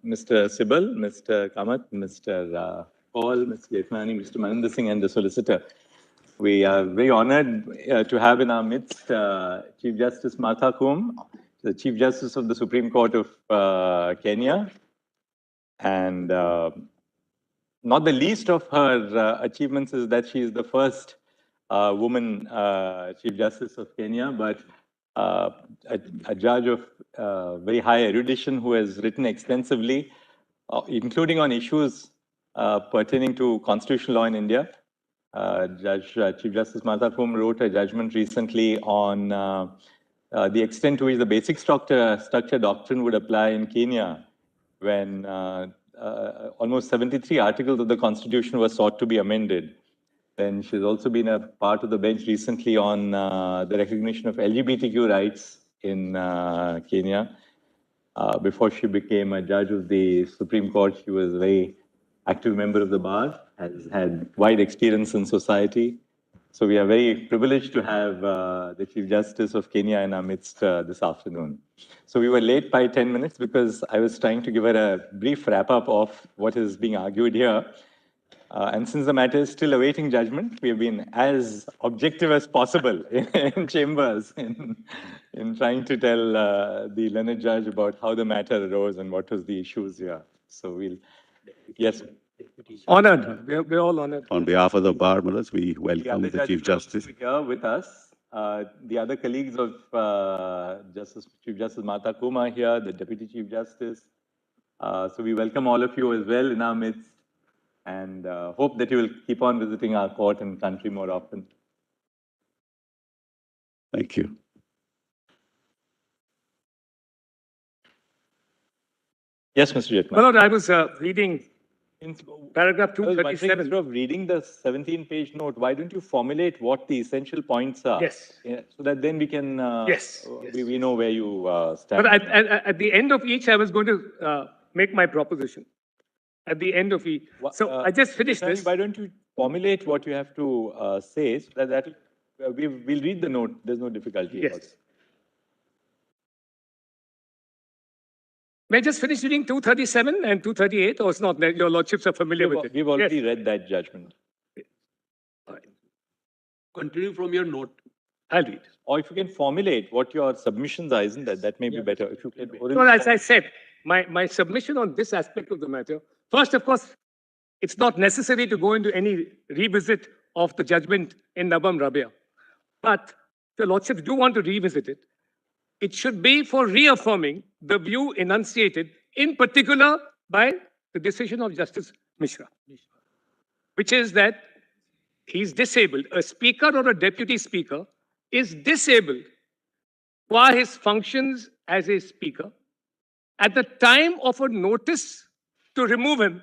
Mr. Sibal, Mr. Kamath, Mr. Paul, Mr. Jethmani, Mr. Maninder Singh, and the solicitor. We are very honored to have in our midst Chief Justice Martha Koome, the Chief Justice of the Supreme Court of Kenya, and not the least of her achievements is that she is the first woman Chief Justice of Kenya, but a judge of very high erudition who has written extensively, including on issues pertaining to constitutional law in India. Chief Justice Martha Koome wrote a judgment recently on the extent to which the basic structure doctrine would apply in Kenya when almost 73 articles of the Constitution were sought to be amended. And she's also been a part of the bench recently on the recognition of LGBTQ rights in Kenya. Before she became a judge of the Supreme Court, she was a very active member of the bar, has had wide experience in society. So we are very privileged to have the Chief Justice of Kenya in our midst this afternoon. So we were late by 10 minutes because I was trying to give her a brief wrap-up of what is being argued here. And since the matter is still awaiting judgment, we have been as objective as possible in chambers in trying to tell the learned judge about how the matter arose and what was the issues here. So we'll, yes. Honored. We're all honored. On behalf of the bar, we welcome the Chief Justice. Here with us. The other colleagues of Chief Justice Martha Koome are here, the Deputy Chief Justice. So we welcome all of you as well in our midst, and hope that you will keep on visiting our court and country more often. Thank you. Yes, Mr. Jethmani. Well, I was reading in paragraph 237. Instead of reading the 17-page note, why don't you formulate what the essential points are? Yes. So that then we can, we know where you stand. But at the end of each, I was going to make my proposition. At the end of each. So I just finished this. Why don't you formulate what you have to say so that we'll read the note. There's no difficulty. Yes. May I just finish reading 237 and 238, or it's not? Your lordships are familiar with it. We've already read that judgment. Right. Continue from your note. I'll read. Or if you can formulate what your submissions are, isn't that may be better? If you can. So as I said, my submission on this aspect of the matter, first, of course, it's not necessary to go into any revisit of the judgment in Nabam Rabia. But if the lordships do want to revisit it, it should be for reaffirming the view enunciated, in particular by the decision of Justice Mishra, which is that he's disabled. A speaker or a deputy speaker is disabled for his functions as a speaker at the time of a notice to remove him,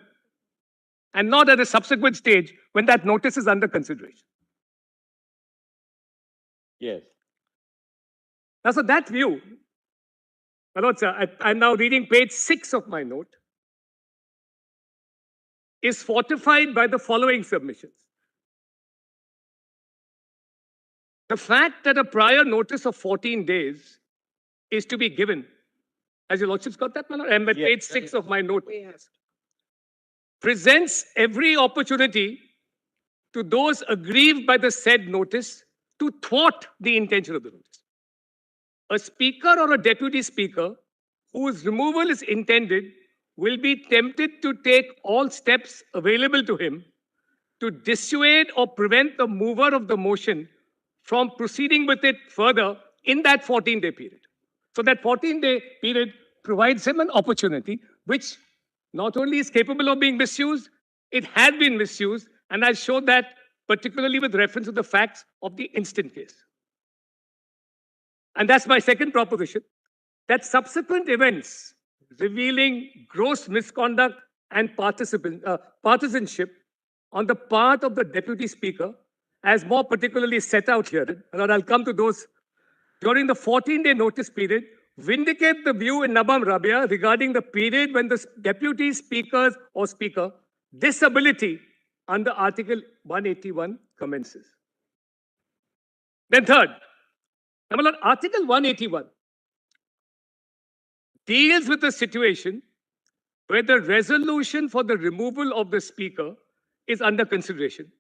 and not at a subsequent stage when that notice is under consideration. Yes. Now, so that view, I'm now reading page 6 of my note, is fortified by the following submissions. The fact that a prior notice of 14 days is to be given, as your lordship's got that, Manoj? I'm at page 6 of my note. Presents every opportunity to those aggrieved by the said notice to thwart the intention of the notice. A speaker or a deputy speaker whose removal is intended will be tempted to take all steps available to him to dissuade or prevent the mover of the motion from proceeding with it further in that 14-day period. So that 14-day period provides him an opportunity which not only is capable of being misused, it has been misused, and I showed that particularly with reference to the facts of the instant case. And that's my second proposition, that subsequent events revealing gross misconduct and partisanship on the part of the deputy speaker, as more particularly set out here, and I'll come to those, during the 14-day notice period, vindicate the view in Nabam Rabia regarding the period when the deputy speaker or speaker disability under Article 181 commences. Then third, Article 181 deals with the situation where the resolution for the removal of the speaker is under consideration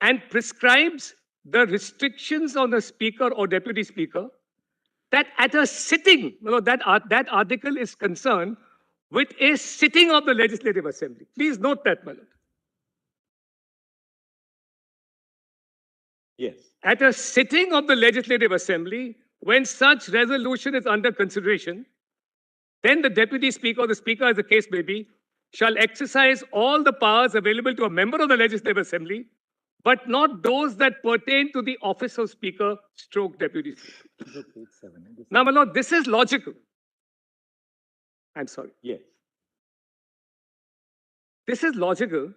and prescribes the restrictions on the speaker or deputy speaker, that at a sitting, that article is concerned with a sitting of the Legislative Assembly. Please note that, my lord. Yes. At a sitting of the Legislative Assembly, when such resolution is under consideration, then the deputy speaker or the speaker, as the case may be, shall exercise all the powers available to a member of the Legislative Assembly, but not those that pertain to the office of speaker stroke deputy speaker. Now, my lord, this is logical. I'm sorry. Yes. This is logical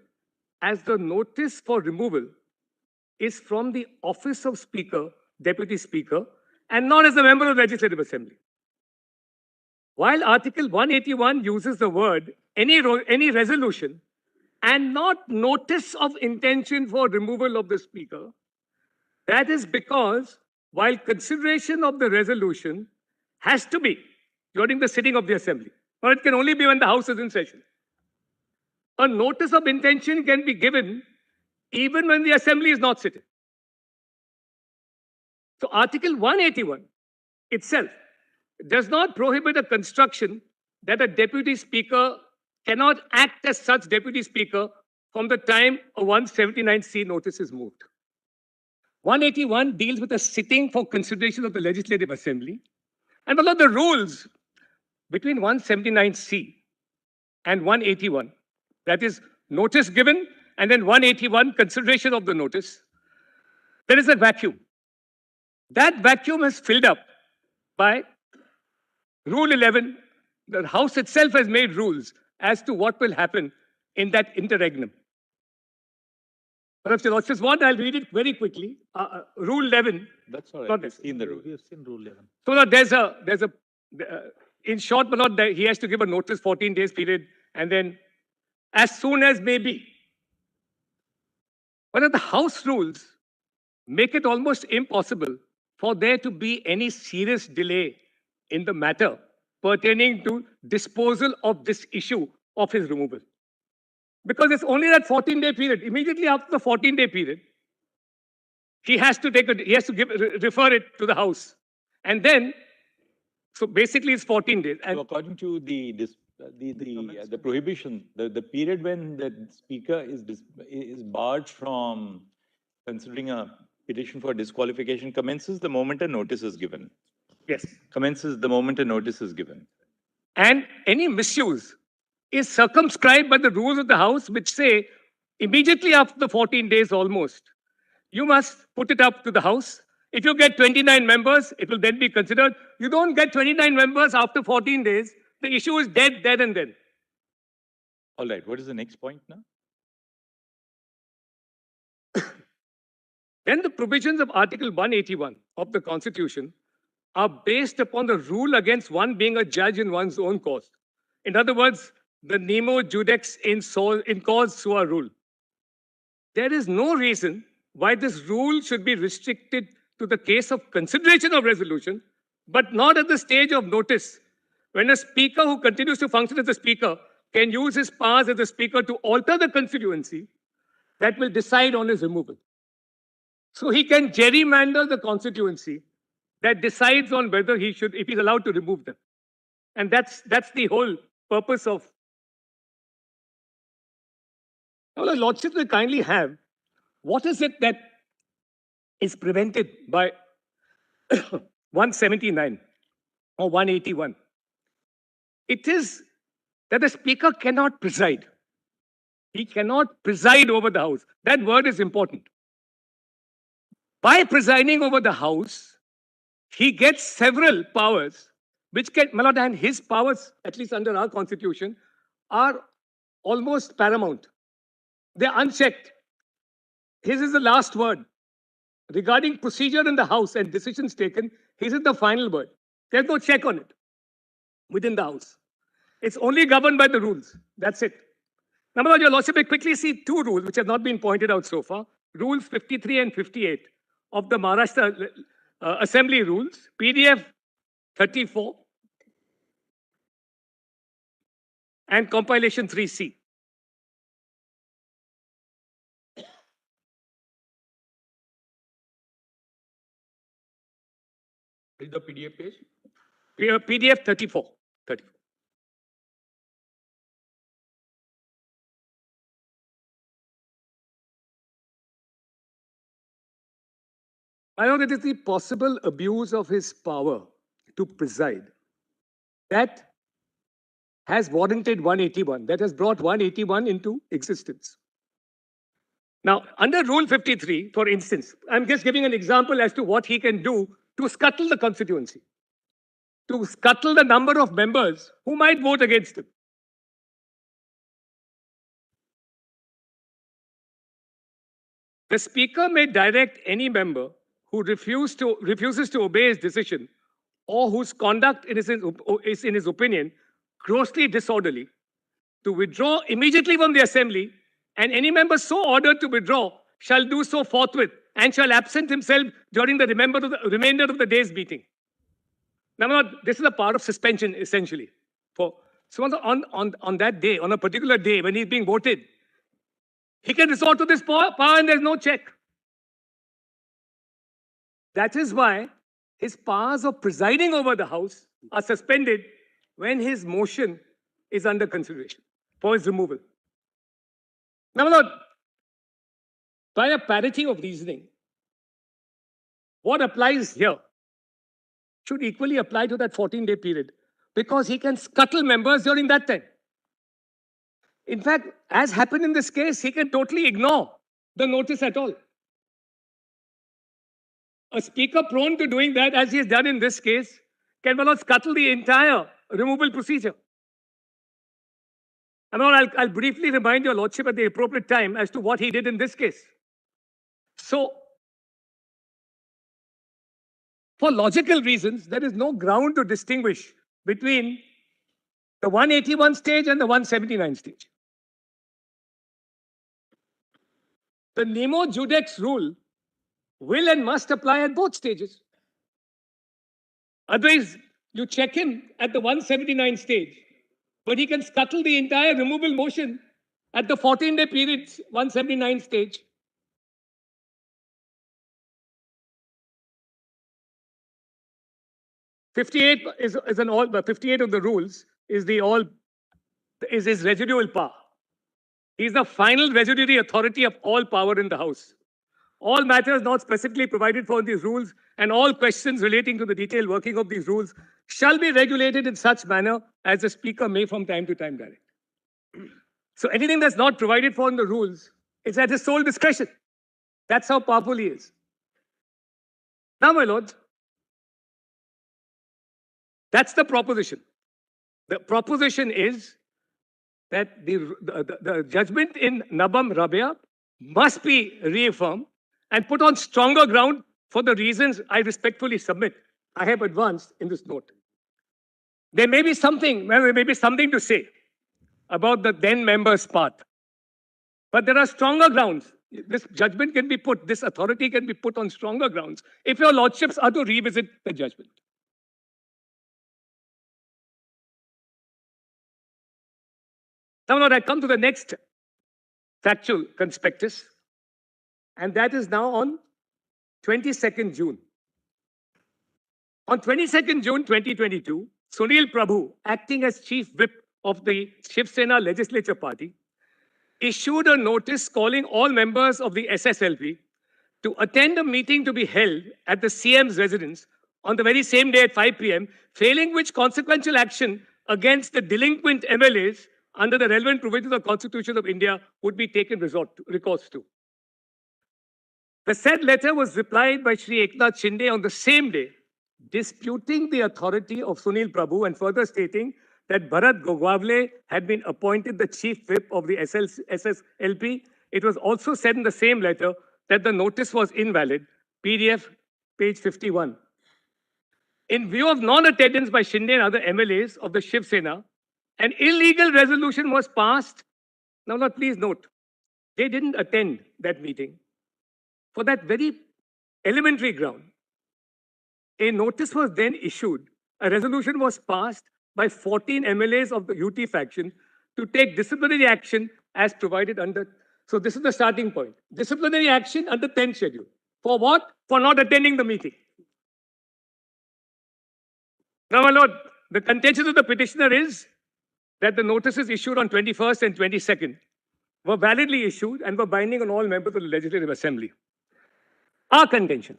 as the notice for removal is from the office of speaker, deputy speaker, and not as a member of the Legislative Assembly. While Article 181 uses the word any resolution and not notice of intention for removal of the speaker, that is because while consideration of the resolution has to be during the sitting of the Assembly, or it can only be when the House is in session, a notice of intention can be given even when the Assembly is not sitting. So Article 181 itself does not prohibit a construction that a deputy speaker cannot act as such deputy speaker from the time a 179C notice is moved. 181 deals with a sitting for consideration of the Legislative Assembly. And below the rules between 179C and 181, that is notice given and then 181 consideration of the notice, there is a vacuum. That vacuum is filled up by Rule 11. The House itself has made rules as to what will happen in that interregnum. But if you just want, I'll read it very quickly. Rule 11. That's all right. We've seen the rule. We have seen Rule 11. So now there's a in short, but not he has to give a notice 14 days period, and then as soon as may be. But the House rules make it almost impossible for there to be any serious delay in the matter pertaining to disposal of this issue of his removal. Because it's only that 14-day period. Immediately after the 14-day period, he has to refer it to the House. And then, so basically it's 14 days. And so according to the prohibition, the period when the speaker is barred from considering a petition for disqualification commences the moment a notice is given. Yes. Commences the moment a notice is given. And any misuse is circumscribed by the rules of the House, which say immediately after the 14 days almost, you must put it up to the House. If you get 29 members, it will then be considered. You don't get 29 members after 14 days, the issue is dead and then. All right, what is the next point now? Then the provisions of Article 181 of the Constitution are based upon the rule against one being a judge in one's own cause. In other words, the nemo judex in cause sua rule. There is no reason why this rule should be restricted to the case of consideration of resolution, but not at the stage of notice, when a speaker who continues to function as a speaker can use his powers as a speaker to alter the constituency that will decide on his removal. So he can gerrymander the constituency that decides on whether he should, if he's allowed to remove them. And that's the whole purpose of. Now, the Lordship will kindly have, what is it that is prevented by 179 or 181? It is that the speaker cannot preside. He cannot preside over the House. That word is important. By presiding over the House, he gets several powers, which can, Malad, and his powers, at least under our constitution, are almost paramount. They're unchecked. His is the last word. Regarding procedure in the House and decisions taken, his is the final word. There's no check on it within the House. It's only governed by the rules. That's it. Now, Malad, your Lordship will quickly see two rules which have not been pointed out so far. Rules 53 and 58 of the Maharashtra Assembly Rules, PDF 34. and compilation 3C. Is the PDF page? PDF 34. 34. I know that is the possible abuse of his power to preside. That has warranted 181. That has brought 181 into existence. Now, under Rule 53, for instance, I'm just giving an example as to what he can do to scuttle the constituency, to scuttle the number of members who might vote against him. The Speaker may direct any member who refuses to obey his decision or whose conduct is in his opinion grossly disorderly to withdraw immediately from the assembly, and any member so ordered to withdraw shall do so forthwith and shall absent himself during the remainder of the day's meeting. Now, this is a part of suspension, essentially. So on that day, on a particular day when he's being voted, he can resort to this power and there's no check. That is why his powers of presiding over the House are suspended when his motion is under consideration for his removal. Now, my lord, by a parity of reasoning, what applies here should equally apply to that 14-day period, because he can scuttle members during that time. In fact, as happened in this case, he can totally ignore the notice at all. A speaker prone to doing that, as he has done in this case, can well not scuttle the entire removal procedure. And I'll briefly remind your lordship at the appropriate time as to what he did in this case. So, for logical reasons, there is no ground to distinguish between the 181 stage and the 179 stage. The nemo judex rule will and must apply at both stages. Otherwise, you check him at the 179 stage, but he can scuttle the entire removal motion at the 14-day period 179 stage. '58 is an all. 58 of the rules is his residual power. He's the final residuary authority of all power in the House. All matters not specifically provided for in these rules and all questions relating to the detailed working of these rules shall be regulated in such manner as the Speaker may from time to time direct. So anything that's not provided for in the rules is at his sole discretion. That's how powerful he is. Now, my lords, that's the proposition. The proposition is that the judgment in Nabam Rabia must be reaffirmed and put on stronger ground for the reasons I respectfully submit I have advanced in this note. There may be something to say about the then member's part, but there are stronger grounds. This judgment can be put, this authority can be put on stronger grounds if your lordships are to revisit the judgment. Now, I come to the next factual conspectus, and that is now on 22nd June. On 22nd June 2022, Sunil Prabhu, acting as Chief Whip of the Shivsena Legislature Party, issued a notice calling all members of the SSLP to attend a meeting to be held at the CM's residence on the very same day at 5 p.m., failing which consequential action against the delinquent MLAs under the relevant provisions of the Constitution of India would be taken recourse to. The said letter was replied by Shri Eknath Shinde on the same day, disputing the authority of Sunil Prabhu and further stating that Bharat Gogwavle had been appointed the Chief Whip of the SSLP. It was also said in the same letter that the notice was invalid, PDF page 51. In view of non-attendance by Shinde and other MLAs of the Shiv Sena, an illegal resolution was passed. Now, please note, they didn't attend that meeting. For that very elementary ground, a notice was then issued. A resolution was passed by 14 MLAs of the UT faction, to take disciplinary action as provided under. So this is the starting point. Disciplinary action under 10th schedule. For what? For not attending the meeting. Now, my lord, the contention of the petitioner is that the notices issued on 21st and 22nd were validly issued and were binding on all members of the Legislative Assembly. Our contention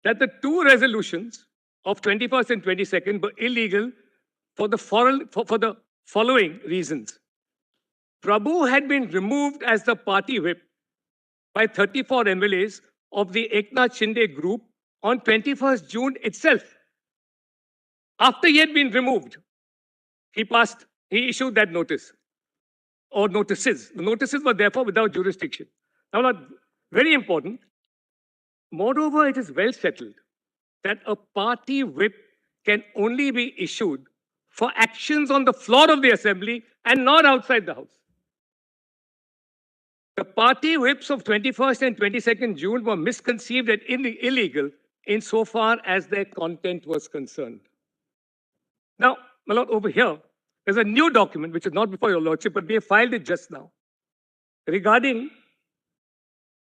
that the two resolutions of 21st and 22nd were illegal for the following reasons. Prabhu had been removed as the party whip by 34 MLAs of the Eknath Shinde group on 21st June itself. After he had been removed, he issued that notice or notices. The notices were therefore without jurisdiction. Now, very important. Moreover, it is well settled that a party whip can only be issued for actions on the floor of the assembly and not outside the house. The party whips of 21st and 22nd June were misconceived and illegal insofar as their content was concerned. Now, my lord, over here, there's a new document, which is not before your lordship, but we have filed it just now, regarding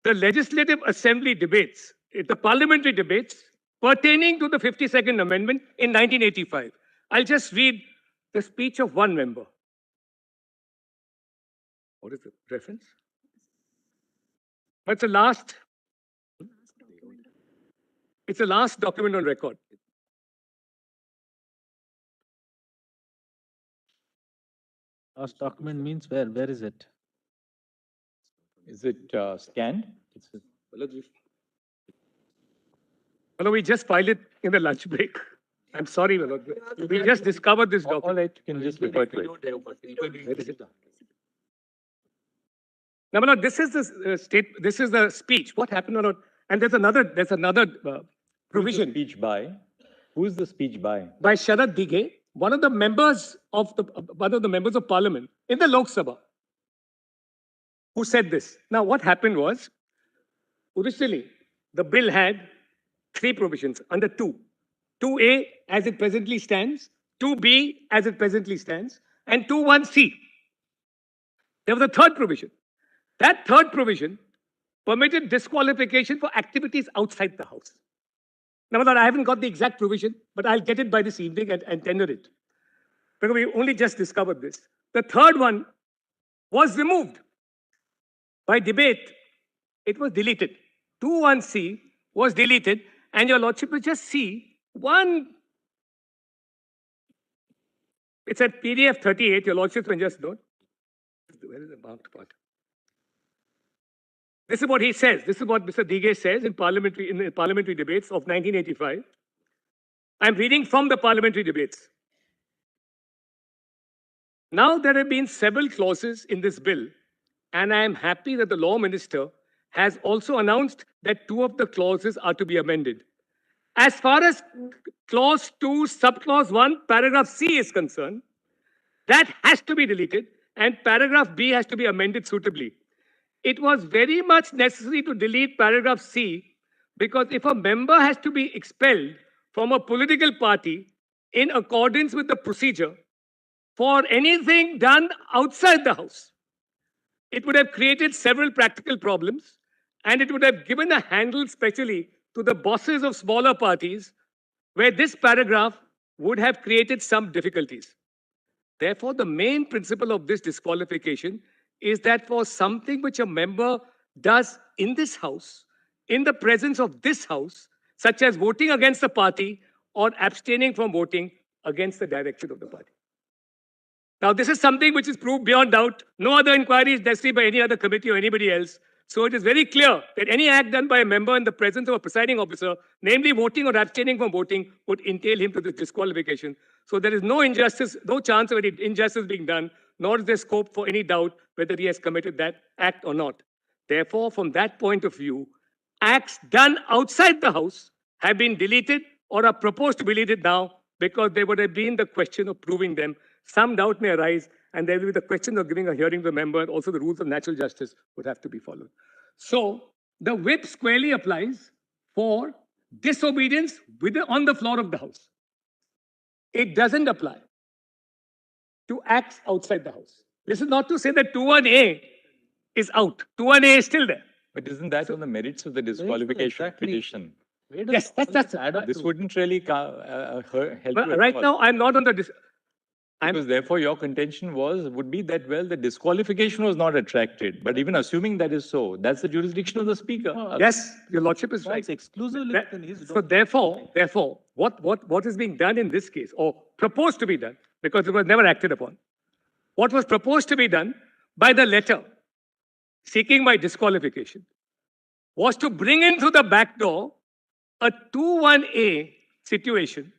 the Legislative Assembly debates, the parliamentary debates pertaining to the 52nd Amendment in 1985. I'll just read the speech of one member. What is the reference? It's the last document on record. Last document means where? Where is it? Is it scanned? Hello, we just filed it in the lunch break. I'm sorry, my lord. We just discovered this document. All right, you can just refer to it. Where is it? Now, my lord, this is the speech. What happened, my lord? And there's another provision. Who's the speech by? By Sharad Dighe, one of the members of parliament in the Lok Sabha, who said this. Now, what happened was, originally, the bill had 3 provisions under 2. 2A as it presently stands, 2B as it presently stands, and 21C. There was a third provision. That third provision permitted disqualification for activities outside the house. Now, I haven't got the exact provision, but I'll get it by this evening and tender it. Because we only just discovered this. The third one was removed. By debate, it was deleted. 21C was deleted, and your lordship will just see one. It's at PDF 38, your lordship can just note. Where is the marked part? This is what he says. This is what Mr. Dighe says in the parliamentary debates of 1985. I'm reading from the parliamentary debates. Now there have been several clauses in this bill, and I am happy that the law minister has also announced that 2 of the clauses are to be amended. As far as clause 2, subclause 1, paragraph C is concerned, that has to be deleted, and paragraph B has to be amended suitably. It was very much necessary to delete paragraph C because if a member has to be expelled from a political party in accordance with the procedure for anything done outside the house, it would have created several practical problems, and it would have given a handle especially to the bosses of smaller parties where this paragraph would have created some difficulties. Therefore, the main principle of this disqualification is that for something which a member does in this house, in the presence of this house, such as voting against the party or abstaining from voting against the direction of the party. Now, this is something which is proved beyond doubt. No other inquiry is necessary by any other committee or anybody else. So it is very clear that any act done by a member in the presence of a presiding officer, namely voting or abstaining from voting, would entail him to this disqualification. So there is no injustice, no chance of any injustice being done, nor is there scope for any doubt whether he has committed that act or not. Therefore, from that point of view, acts done outside the house have been deleted or are proposed to be deleted now because there would have been the question of proving them. Some doubt may arise, and there will be the question of giving a hearing to the member, and also the rules of natural justice would have to be followed. So the whip squarely applies for disobedience on the floor of the house. It doesn't apply to acts outside the House. This is not to say that 21A is out. 21A is still there. But isn't that on the merits of the disqualification exactly. petition? Yes, that's add up This to. wouldn't really help you But at right all. now, I'm not on the. Because therefore your contention would be that, well, the disqualification was not attracted. But even assuming that is so, that's the jurisdiction of the speaker. Yes, your lordship is right. It's exclusively That- within his so therefore, what is being done in this case, or proposed to be done, because it was never acted upon, what was proposed to be done by the letter seeking my disqualification was to bring in through the back door a 21A situation,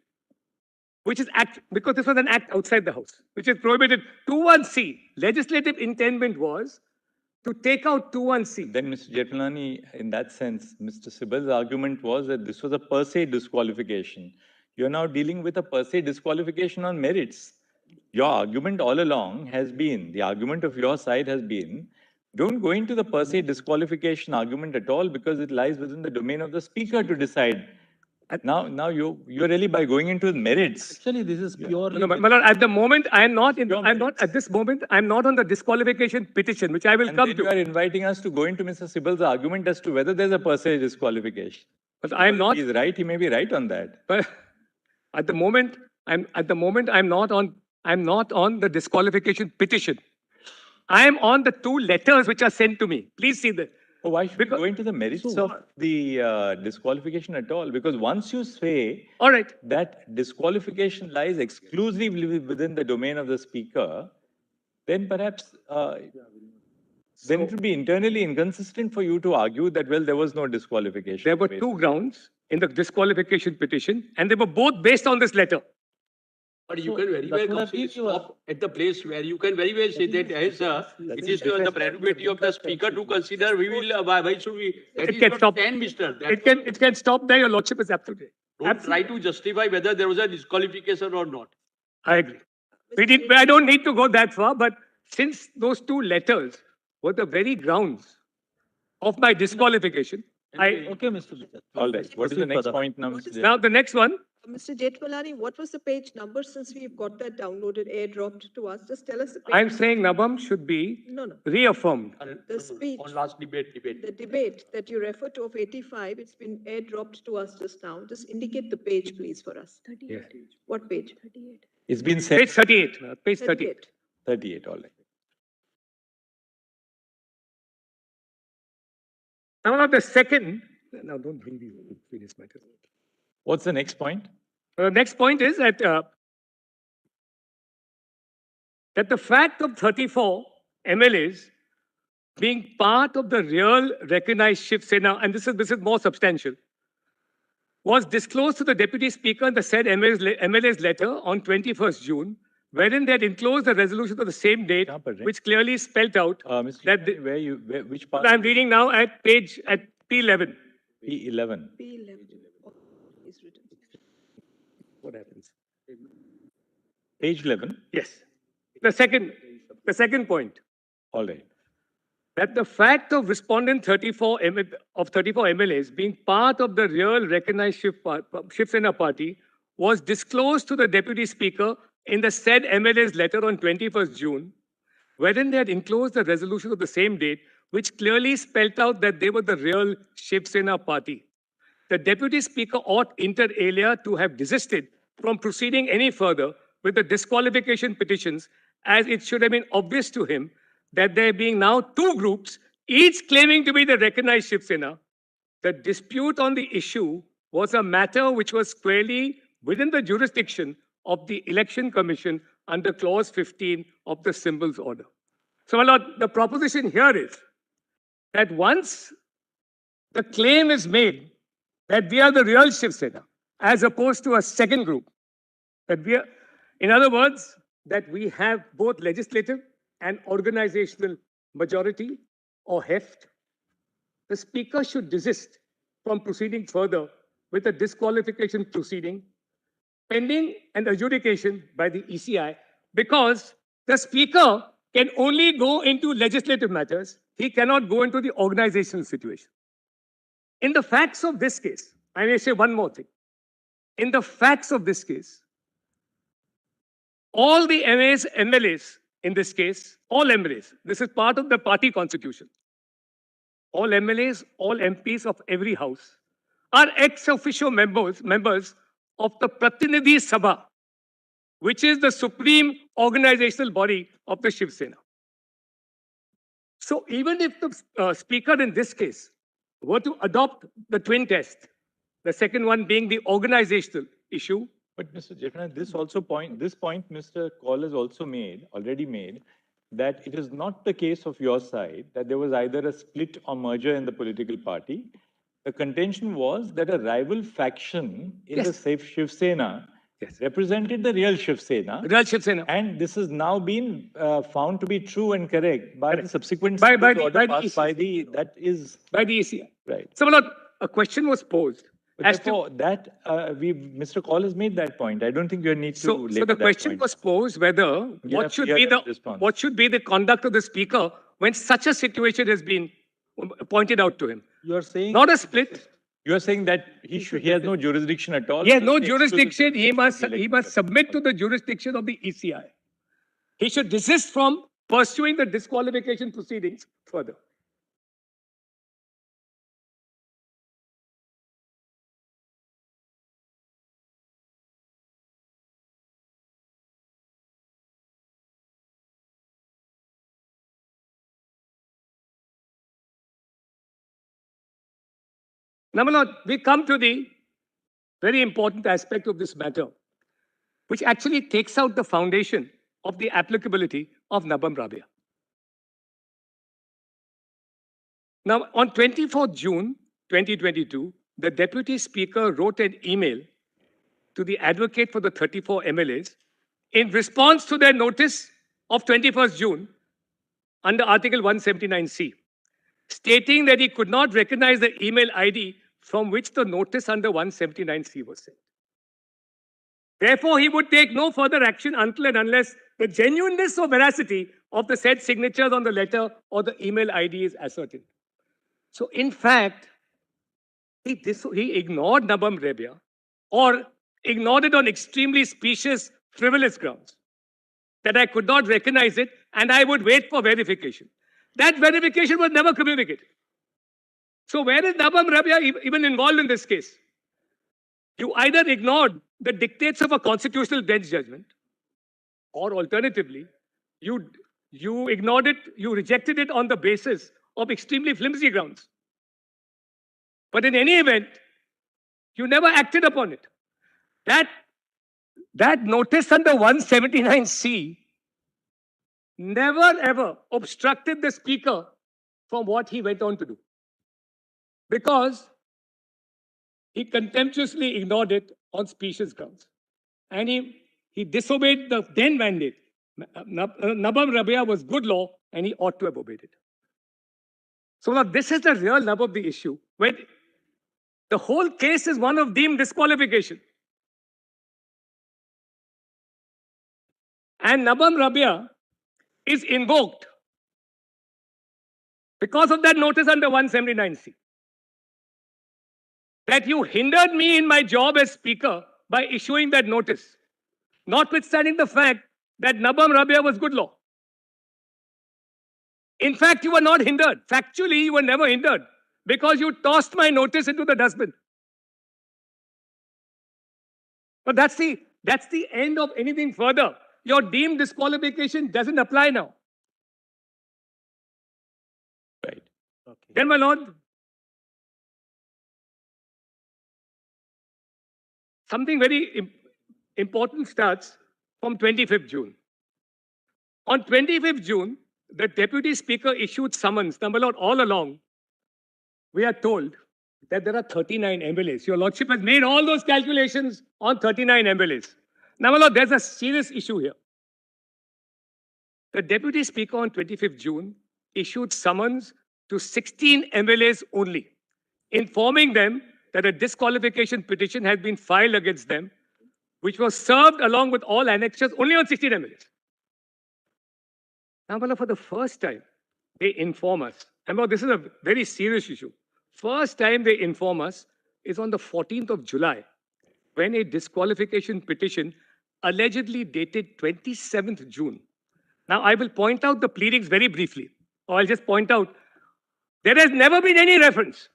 which is because this was an act outside the House, which is prohibited. 21C, legislative intent was to take out 21C. Then, Mr. Jethmalani, in that sense, Mr. Sibbal's argument was that this was a per se disqualification. You're now dealing with a per se disqualification on merits. Your argument all along has been, the argument of your side has been, don't go into the per se disqualification argument at all because it lies within the domain of the speaker to decide. Now you're really by going into the merits. Actually, this is purely. No, my lord, at the moment, I'm not merits. at this moment, I'm not on the disqualification petition, which I will And come then to. you are inviting us to go into Mr. Sibbal's argument as to whether there's a per se disqualification. But I'm not. He's right, he may be right on that. But at the moment, I'm not on the disqualification petition. I am on the two letters which are sent to me. Please see the. Oh, why should we go into the merits of the disqualification at all? Because once you say All right. that disqualification lies exclusively within the domain of the speaker, then perhaps then it would be internally inconsistent for you to argue that, well, there was no disqualification. There were two grounds in the disqualification petition, and they were both based on this letter. But you can very well stop at the place where you can very well say that, hey, sir, it is the prerogative of the speaker to consider. We will, why should we? That It is can not stop. 10, mister. It can stop there. Your lordship is absolutely. Don't try to justify whether there was a disqualification or not. I agree. I don't need to go that far, but since those two letters were the very grounds of my disqualification, Okay, Mr. Bijay. All right. What is the next point now, Mr. now the next one. Mr. Jethmalani, what was the page number since we've got that downloaded, airdropped to us? Just tell us the page. I'm saying Nabam should be No. reaffirmed. The speech, On last debate. the debate that you refer to of 85, it's been airdropped to us just now. Just indicate the page, please, for us. Yeah. What page? It's been said. Page 38. Page 38. 38, all right. Now the second. Now don't bring these serious matters. What's the next point? The next point is that the fact of 34 MLAs being part of the real recognized Shivsena, and this is more substantial, was disclosed to the Deputy Speaker in the said MLA's letter on 21st June, wherein they had enclosed the resolution of the same date, which clearly spelled out Mr. that which part? I'm reading now at P11. P11. P11 is written. What happens? Page 11. Yes. The second point. All right. That the fact of respondent 34 MLAs being part of the real recognized Shivsena party was disclosed to the Deputy Speaker in the said MLA's letter on 21st June, wherein they had enclosed the resolution of the same date, which clearly spelled out that they were the real Shivsena party. The Deputy Speaker ought inter alia to have desisted from proceeding any further with the disqualification petitions, as it should have been obvious to him that there being now two groups, each claiming to be the recognized Shivsena, the dispute on the issue was a matter which was squarely within the jurisdiction of the Election Commission under Clause 15 of the Symbols Order. So, my lord, the proposition here is that once the claim is made that we are the real Shivsena, as opposed to a second group, that we are, in other words, that we have both legislative and organizational majority or heft, the Speaker should desist from proceeding further with a disqualification proceeding pending an adjudication by the ECI, because the Speaker can only go into legislative matters. He cannot go into the organizational situation. In the facts of this case, I may say one more thing. In the facts of this case, all the MLAs in this case, all MLAs, this is part of the party constitution. All MLAs, all MPs of every house are ex officio members of the Pratinidhi Sabha, which is the supreme organizational body of the Shivsena. So even if the speaker in this case were to adopt the twin test, the second one being the organizational issue. But Mr. Jethan, this point Mr. Kaul has also already made, that it is not the case of your side that there was either a split or merger in the political party. The contention was that a rival faction in the Shivsena represented the real Shivsena. And this has now been found to be true and correct by the subsequent order passed by the ECI. Right. So a question was posed. Therefore, Mr. Kaul has made that point. I don't think you need to. So the question was posed whether what should be the conduct of the speaker when such a situation has been pointed out to him. You are saying not a split. You are saying that he has no jurisdiction at all. He has no jurisdiction. He must submit to the jurisdiction of the ECI. He should desist from pursuing the disqualification proceedings further. Now, my lord, we come to the very important aspect of this matter, which actually takes out the foundation of the applicability of Nabam Rabia. Now, on 24th June 2022, the Deputy Speaker wrote an email to the advocate for the 34 MLAs in response to their notice of 21st June under Article 179C, stating that he could not recognize the email ID from which the notice under 179C was sent. Therefore, he would take no further action until and unless the genuineness or veracity of the said signatures on the letter or the email ID is ascertained. So, in fact, he ignored Nabam Rabia, or ignored it on extremely specious, frivolous grounds, that I could not recognize it and I would wait for verification. That verification was never communicated. So where is Nabam Rabia even involved in this case? You either ignored the dictates of a constitutional bench judgment, or alternatively, you ignored it, you rejected it on the basis of extremely flimsy grounds. But in any event, you never acted upon it. That notice under 179C never ever obstructed the speaker from what he went on to do, because he contemptuously ignored it on specious grounds. And he disobeyed the then mandate. Nabam Rabia was good law and he ought to have obeyed it. So now this is the real nub of the issue, when the whole case is one of deemed disqualification. And Nabam Rabia is invoked because of that notice under 179C. That you hindered me in my job as speaker by issuing that notice, notwithstanding the fact that Nabam Rabia was good law. In fact, you were not hindered. Factually, you were never hindered, because you tossed my notice into the dustbin. But that's the end of anything further. Your deemed disqualification doesn't apply now. Right. Okay. Then, my lord, something very important starts from 25th June. On 25th June, the Deputy Speaker issued summons. Now, my lord, all along, we are told that there are 39 MLAs. Your lordship has made all those calculations on 39 MLAs. Now, my lord, there's a serious issue here. The Deputy Speaker on 25th June issued summons to 16 MLAs only, informing them that a disqualification petition had been filed against them, which was served along with all annexures only on 16 MLAs. Now, for the first time, they inform us. And this is a very serious issue. First time they inform us is on the 14th of July, when a disqualification petition allegedly dated 27th June. Now, I will point out the pleadings very briefly, or I'll just point out there has never been any reference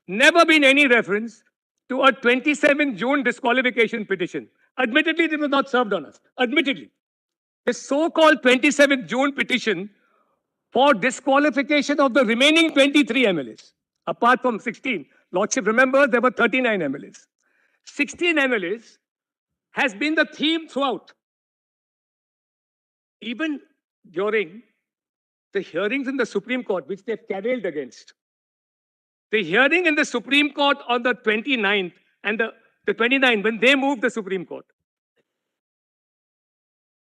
to a 27 June disqualification petition. Admittedly, it was not served on us. Admittedly. The so-called 27th June petition for disqualification of the remaining 23 MLAs, apart from 16. Lordship remembers there were 39 MLAs. 16 MLAs has been the theme throughout. Even during the hearings in the Supreme Court, which they've carried against. The hearing in the Supreme Court on the 29th and the 29th, when they moved the Supreme Court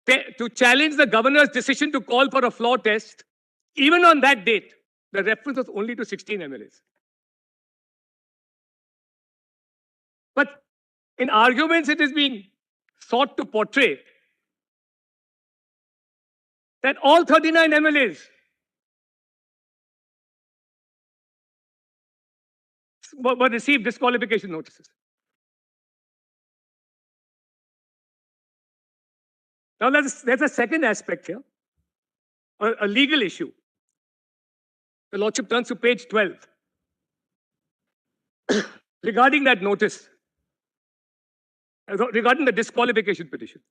to challenge the governor's decision to call for a floor test, even on that date, the reference was only to 16 MLAs. But in arguments, it is being sought to portray that all 39 MLAs were received disqualification notices. Now, there's a second aspect here, a legal issue. The Lordship turns to page 12. Regarding that notice, regarding the disqualification petition.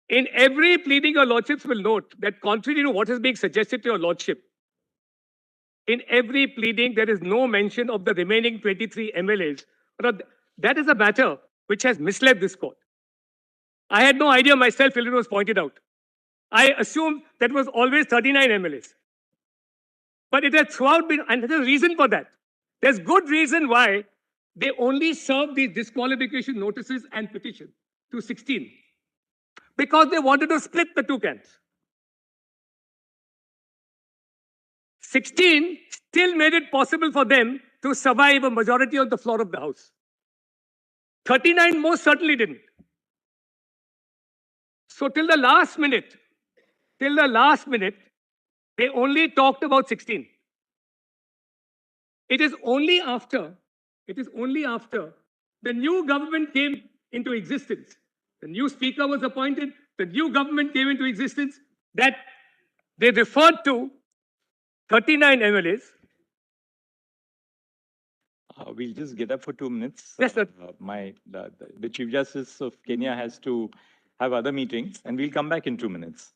In every pleading, your Lordships will note that contrary to what is being suggested to your Lordship, in every pleading, there is no mention of the remaining 23 MLAs. That is a matter which has misled this court. I had no idea myself till it was pointed out. I assumed that was always 39 MLAs. But it has throughout been, and there's a reason for that. There's good reason why they only served these disqualification notices and petition to 16. Because they wanted to split the two camps. 16 still made it possible for them to survive a majority on the floor of the House. 39 most certainly didn't. So till the last minute, they only talked about 16. It is only after the new government came into existence, the new speaker was appointed, the new government came into existence, that they referred to 39 MLAs. We'll just get up for 2 minutes. Yes, sir. The Chief Justice of Kenya has to have other meetings, and we'll come back in 2 minutes.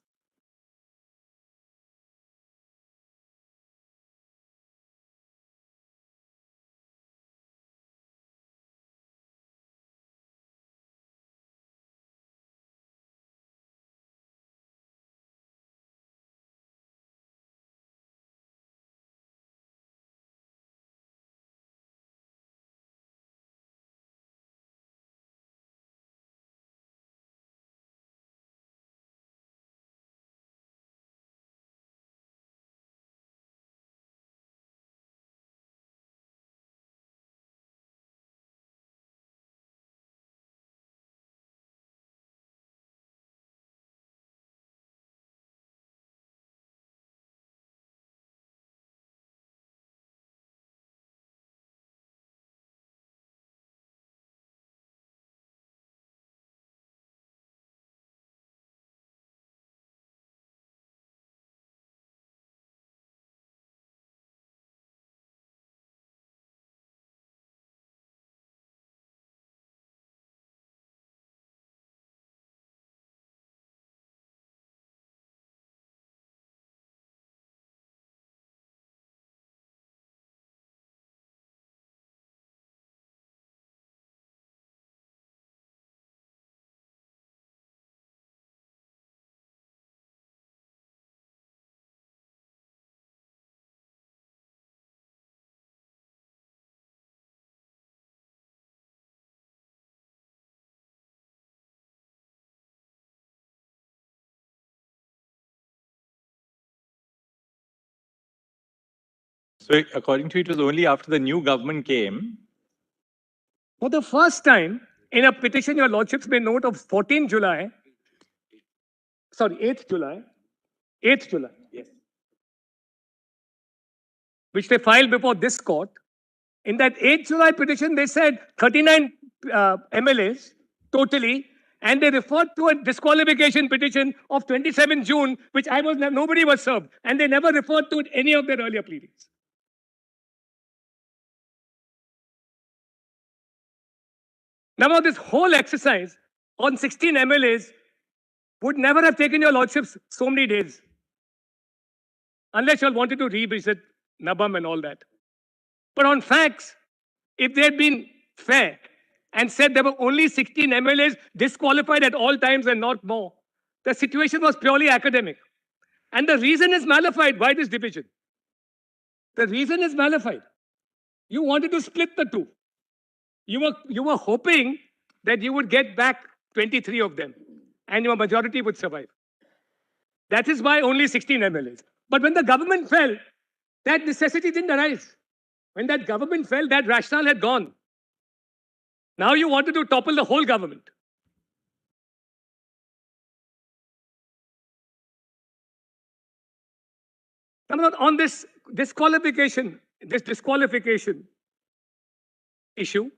So according to you, it was only after the new government came. For the first time, in a petition, your Lordships may note of 8th July, yes, which they filed before this court, In that 8th July petition, they said 39 MLAs totally, and they referred to a disqualification petition of 27 June, which nobody was served, and they never referred to any of their earlier pleadings. Now, this whole exercise on 16 MLAs would never have taken your lordships so many days, unless you all wanted to revisit Nabam and all that. But on facts, if they had been fair and said there were only 16 MLAs disqualified at all times and not more, the situation was purely academic. And the reason is malified. Why this division? The reason is malified. You wanted to split the two. You were hoping that you would get back 23 of them and your majority would survive. That is why only 16 MLAs. But when the government fell, that necessity didn't arise. When that government fell, that rationale had gone. Now you wanted to topple the whole government. On this disqualification issue,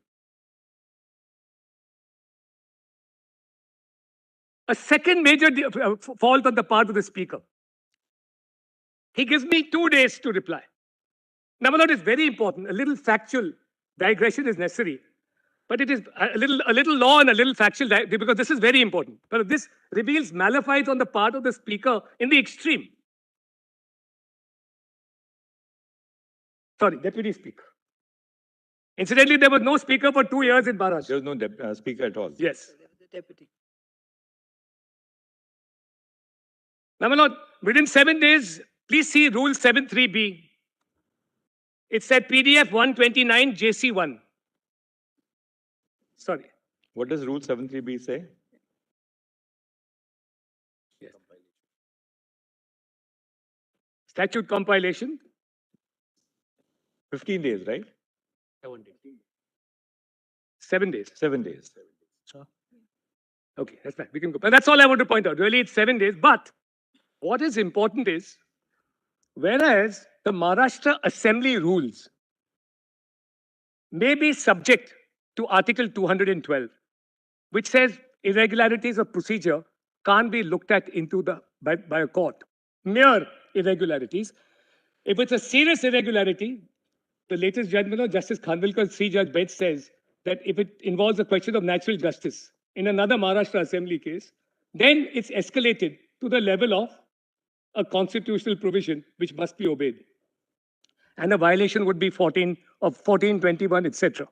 a second major fault on the part of the speaker. He gives me 2 days to reply. Now, it is very important. A little factual digression is necessary, but it is a little law and a little factual because this is very important. But this reveals malefice on the part of the speaker in the extreme. Sorry, deputy speaker. Incidentally, there was no speaker for 2 years in Maharashtra. There was no speaker at all. Yes. The deputy. Now, my lord, within 7 days, please see Rule 73B. It said PDF 129 JC1. Sorry. What does Rule 73B say? Yes. Statute compilation. 15 days, right? 7 days. 7 days. Sure. Okay, that's fine. We can go. But that's all I want to point out. Really, it's 7 days. But what is important is, whereas the Maharashtra Assembly rules may be subject to Article 212, which says irregularities of procedure can't be looked at by a court. Mere irregularities. If it's a serious irregularity, the latest judgment of Justice Khanvilkar's 3-judge bench says that if it involves a question of natural justice in another Maharashtra Assembly case, then it's escalated to the level of a constitutional provision which must be obeyed. And a violation would be 14, 21, etc.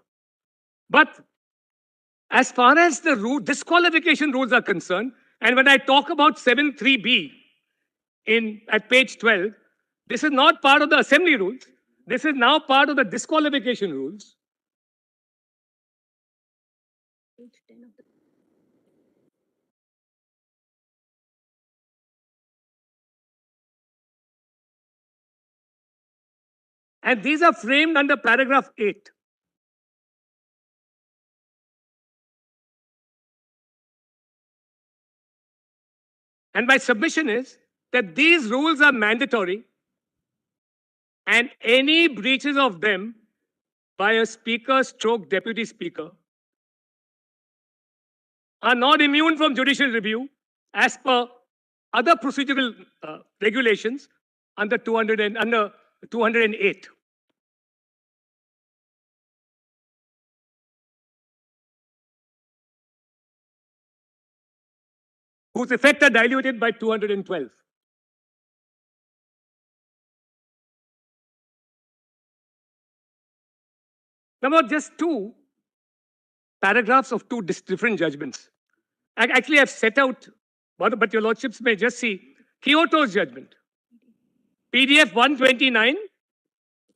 But as far as the disqualification rules are concerned, and when I talk about 7.3b at page 12, this is not part of the assembly rules. This is now part of the disqualification rules. And these are framed under paragraph 8. And my submission is that these rules are mandatory, and any breaches of them by a speaker stroke deputy speaker are not immune from judicial review as per other procedural regulations under 208. Whose effect are diluted by 212. Now, just 2 paragraphs of 2 different judgments. Actually, I've set out, but your lordships may just see Kyoto's judgment. PDF 129,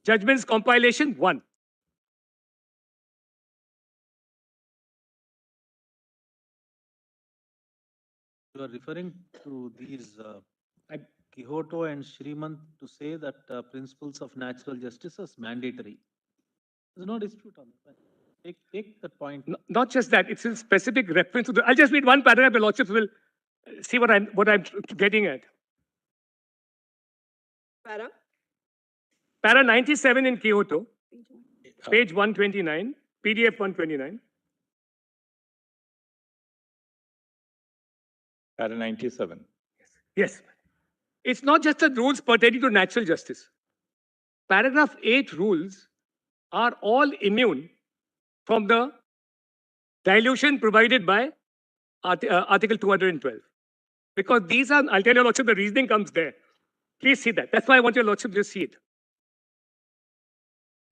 judgments compilation 1. You are referring to these Kyoto and Srimant to say that principles of natural justice is mandatory. There's no dispute on that. Take that point. Not just that, it's a specific reference to the. I'll just read one paragraph. The lordships will see what I'm getting at. Para? Para 97 in Kyoto. page 129, PDF 129. Para 97. Yes. It's not just the rules pertaining to natural justice. Paragraph 8 rules are all immune from the dilution provided by Article 212. Because these are, I'll tell you, Lordship, the reasoning comes there. Please see that. That's why I want your Lordship to just see it.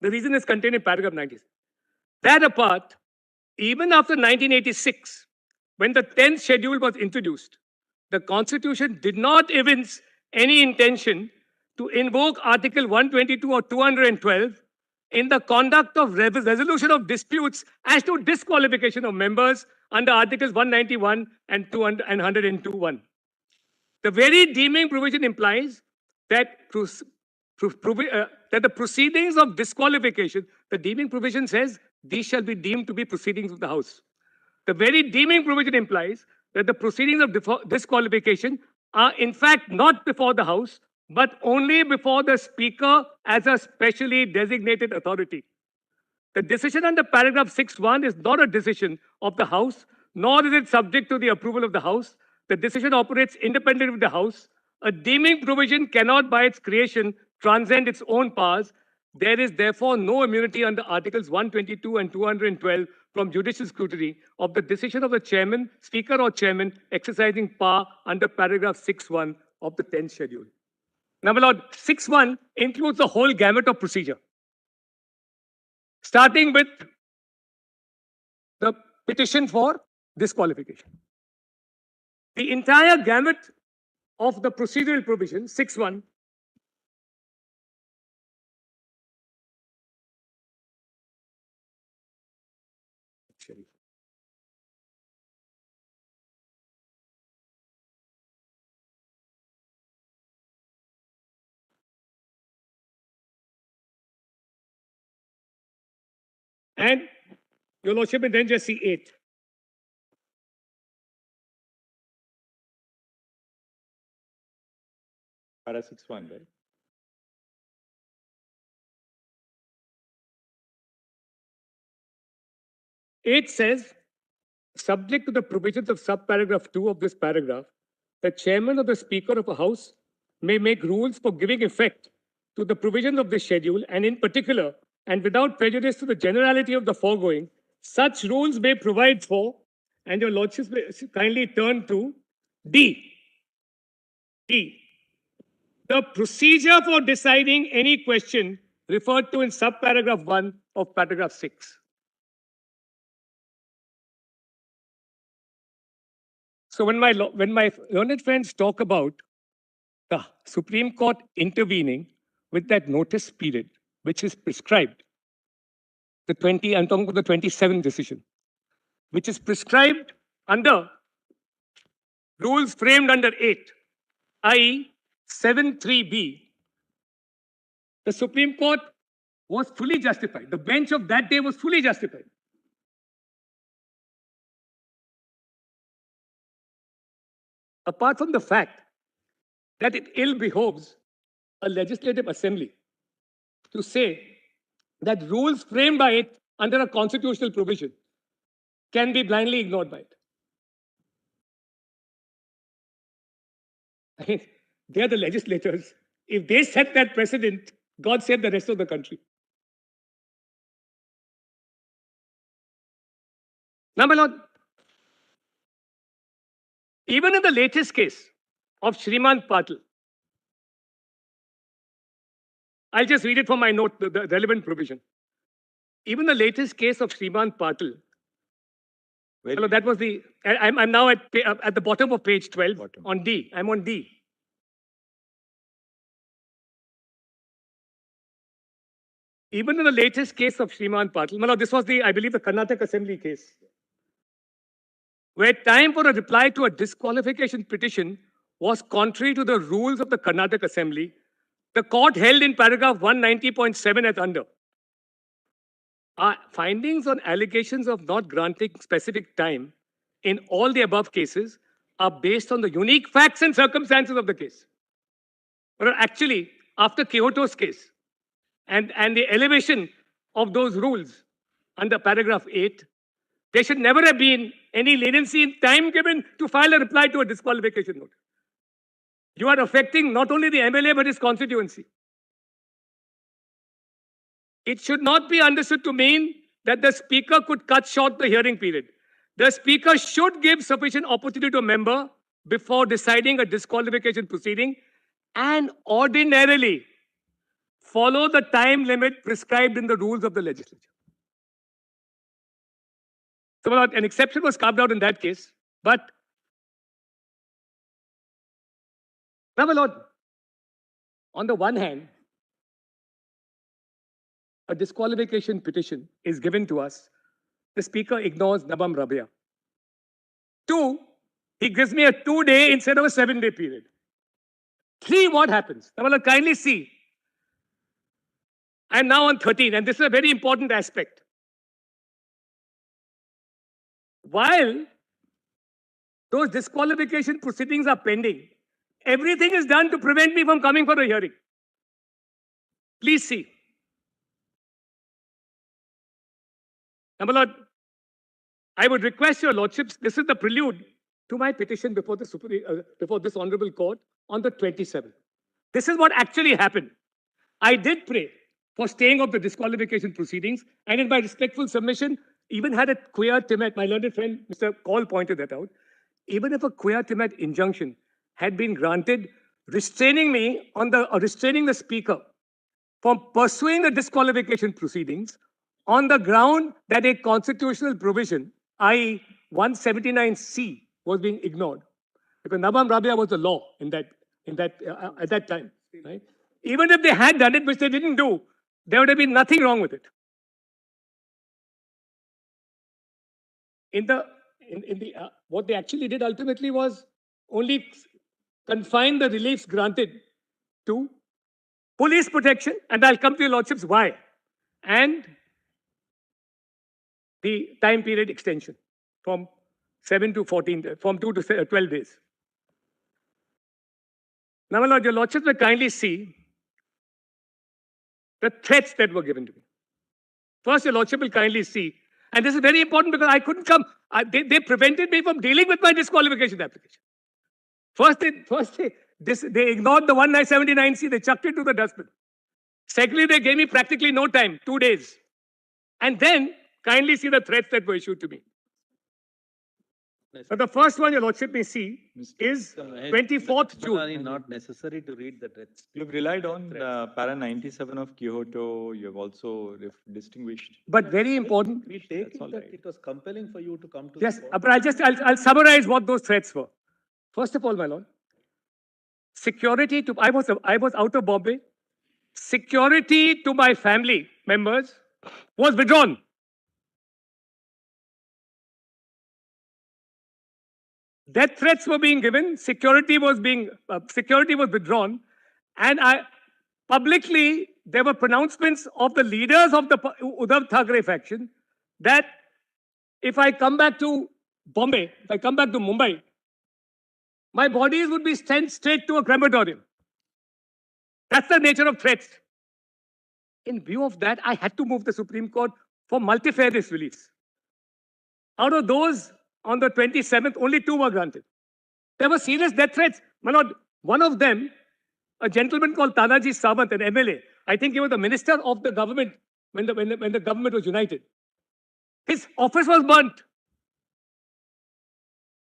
The reason is contained in paragraph 96. That apart, even after 1986, when the 10th schedule was introduced, the Constitution did not evince any intention to invoke Article 122 or 212 in the conduct of resolution of disputes as to disqualification of members under Articles 191 and 102(1). The very deeming provision implies that the proceedings of disqualification, the deeming provision says these shall be deemed to be proceedings of the House. The very deeming provision implies that the proceedings of disqualification are in fact not before the House, but only before the Speaker as a specially designated authority. The decision under paragraph 6(1) is not a decision of the House, nor is it subject to the approval of the House. The decision operates independent of the House. A deeming provision cannot, by its creation, transcend its own powers. There is therefore no immunity under Articles 122 and 212 from judicial scrutiny of the decision of the chairman, speaker or chairman exercising power under paragraph 6(1) of the 10th schedule. Now, my Lord, 6(1) includes the whole gamut of procedure, starting with the petition for disqualification. The entire gamut of the procedural provision, 6(1), and your Lordship may then just see 8. Para 6(1), right? It says, subject to the provisions of subparagraph 2 of this paragraph, the chairman or the speaker of a house may make rules for giving effect to the provisions of this schedule, and in particular, and without prejudice to the generality of the foregoing, such rules may provide for, and your Lordship may kindly turn to D. D. The procedure for deciding any question referred to in subparagraph 1 of paragraph 6. So when my learned friends talk about the Supreme Court intervening with that notice period, which is prescribed, I'm talking about the 27th decision, which is prescribed under rules framed under 8, i.e. 7(3)(b), the Supreme Court was fully justified. The bench of that day was fully justified. Apart from the fact that it ill behoves a legislative assembly to say that rules framed by it under a constitutional provision can be blindly ignored by it. I mean, they are the legislators. If they set that precedent, God save the rest of the country. Now, my Lord, even in the latest case of Shrimant Patil, I'll just read it from my note, the relevant provision. Even the latest case of Shrimant Patil, hello, that was the, I'm now at the bottom of page 12, on D. I'm on D. Even in the latest case of Shrimant Patil, this was I believe, the Karnataka Assembly case, where time for a reply to a disqualification petition was contrary to the rules of the Karnataka Assembly, the court held in paragraph 190.7 as under. Our findings on allegations of not granting specific time in all the above cases are based on the unique facts and circumstances of the case. But actually, after Kyoto's case and the elevation of those rules under paragraph 8, there should never have been any leniency in time given to file a reply to a disqualification notice. You are affecting not only the MLA but his constituency. It should not be understood to mean that the speaker could cut short the hearing period. The speaker should give sufficient opportunity to a member before deciding a disqualification proceeding and ordinarily follow the time limit prescribed in the rules of the legislature. So an exception was carved out in that case, but now, my lord, on the one hand, a disqualification petition is given to us. The speaker ignores Nabam Rabia. 2, he gives me a 2-day instead of a 7-day period. 3, what happens? Now, my lord, kindly see. I am now on 13, and this is a very important aspect. While those disqualification proceedings are pending, everything is done to prevent me from coming for a hearing. Please see. Now, my lord, I would request your lordships, this is the prelude to my petition before this honorable court on the 27th. This is what actually happened. I did pray for staying of the disqualification proceedings, and in my respectful submission, even had a quia timet, my learned friend Mr. Kaul pointed that out, even if a quia timet injunction had been granted, restraining the speaker from pursuing the disqualification proceedings on the ground that a constitutional provision, i.e. 179C, was being ignored. Because Nabam Rabia was the law at that time. Right? Even if they had done it, which they didn't do, there would have been nothing wrong with it. What they actually did ultimately was only confine the reliefs granted to police protection, and I'll come to your lordships why, and the time period extension from 7 to 14, from 2 to 12 days. Now, my lord, your lordships will kindly see the threats that were given to me. First, your lordship will kindly see, and this is very important because I couldn't come. They prevented me from dealing with my disqualification application. First, they ignored the 1979C, they chucked it to the dustbin. Secondly, they gave me practically no time, 2 days. And then, kindly see the threats that were issued to me. So the first one your lordship may see is 24th June. Not necessary to read the threats. You've relied on para 97 of Kyoto. You've also distinguished. But very important. We take it that it was compelling for you to come to Yes, the court. but I'll summarize what those threats were. First of all, my lord, security to, I was out of Bombay. Security to my family members was withdrawn. Death threats were being given, security was withdrawn, and publicly there were pronouncements of the leaders of the Uddhav Thackeray faction that if I come back to Bombay, if I come back to Mumbai, my bodies would be sent straight to a crematorium. That's the nature of threats. In view of that, I had to move the Supreme Court for multifarious reliefs. Out of those, on the 27th, only 2 were granted. There were serious death threats. My lord, one of them, a gentleman called Tanaji Sawant, an MLA, I think he was the minister of the government when the government was united. His office was burnt.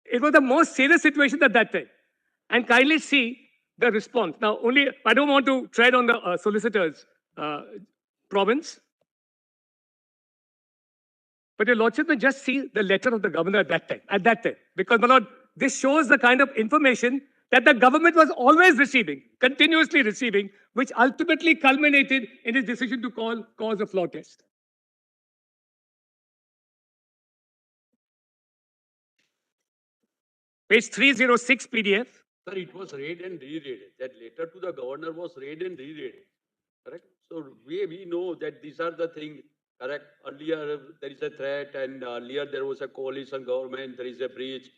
It was the most serious situation at that time. And kindly see the response. Now, I don't want to tread on the solicitor's province. But your lordship may just see the letter of the governor at that time. Because, my lord, this shows the kind of information that the government was always receiving, continuously receiving, which ultimately culminated in his decision to cause a flaw test. Page 306 PDF. Sir, it was read and reread. That letter to the governor was read and reread. Correct? So we know that these are the things. Correct. Earlier there is a threat, and earlier there was a coalition government. There is a breach.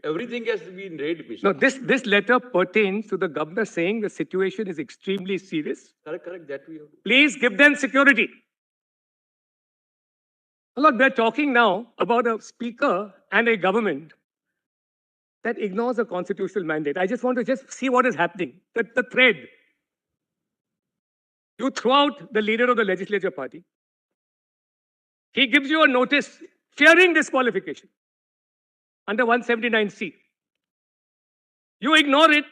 Everything has been read, Mr. No, this letter pertains to the governor saying the situation is extremely serious. Correct. That we have. Please give them security. Look, we're talking now about a speaker and a government that ignores a constitutional mandate. I just want to see what is happening. The thread. You throw out the leader of the legislature party. He gives you a notice fearing disqualification under 179C. You ignore it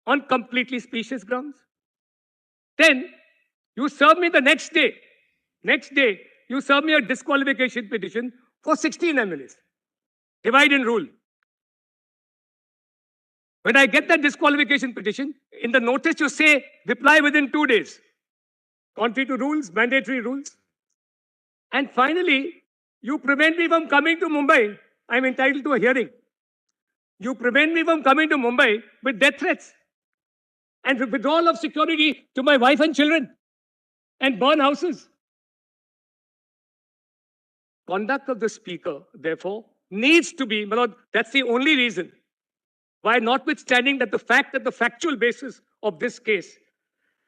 on completely specious grounds. Then you serve me the next day. Next day, you serve me a disqualification petition for 16 MLAs. Divide and rule. When I get that disqualification petition, in the notice you say, reply within 2 days. Contrary to rules, mandatory rules. And finally, you prevent me from coming to Mumbai. I'm entitled to a hearing. You prevent me from coming to Mumbai with death threats and withdrawal of security to my wife and children and burn houses. Conduct of the speaker, therefore, needs to be, that's the only reason why, notwithstanding that the fact that the factual basis of this case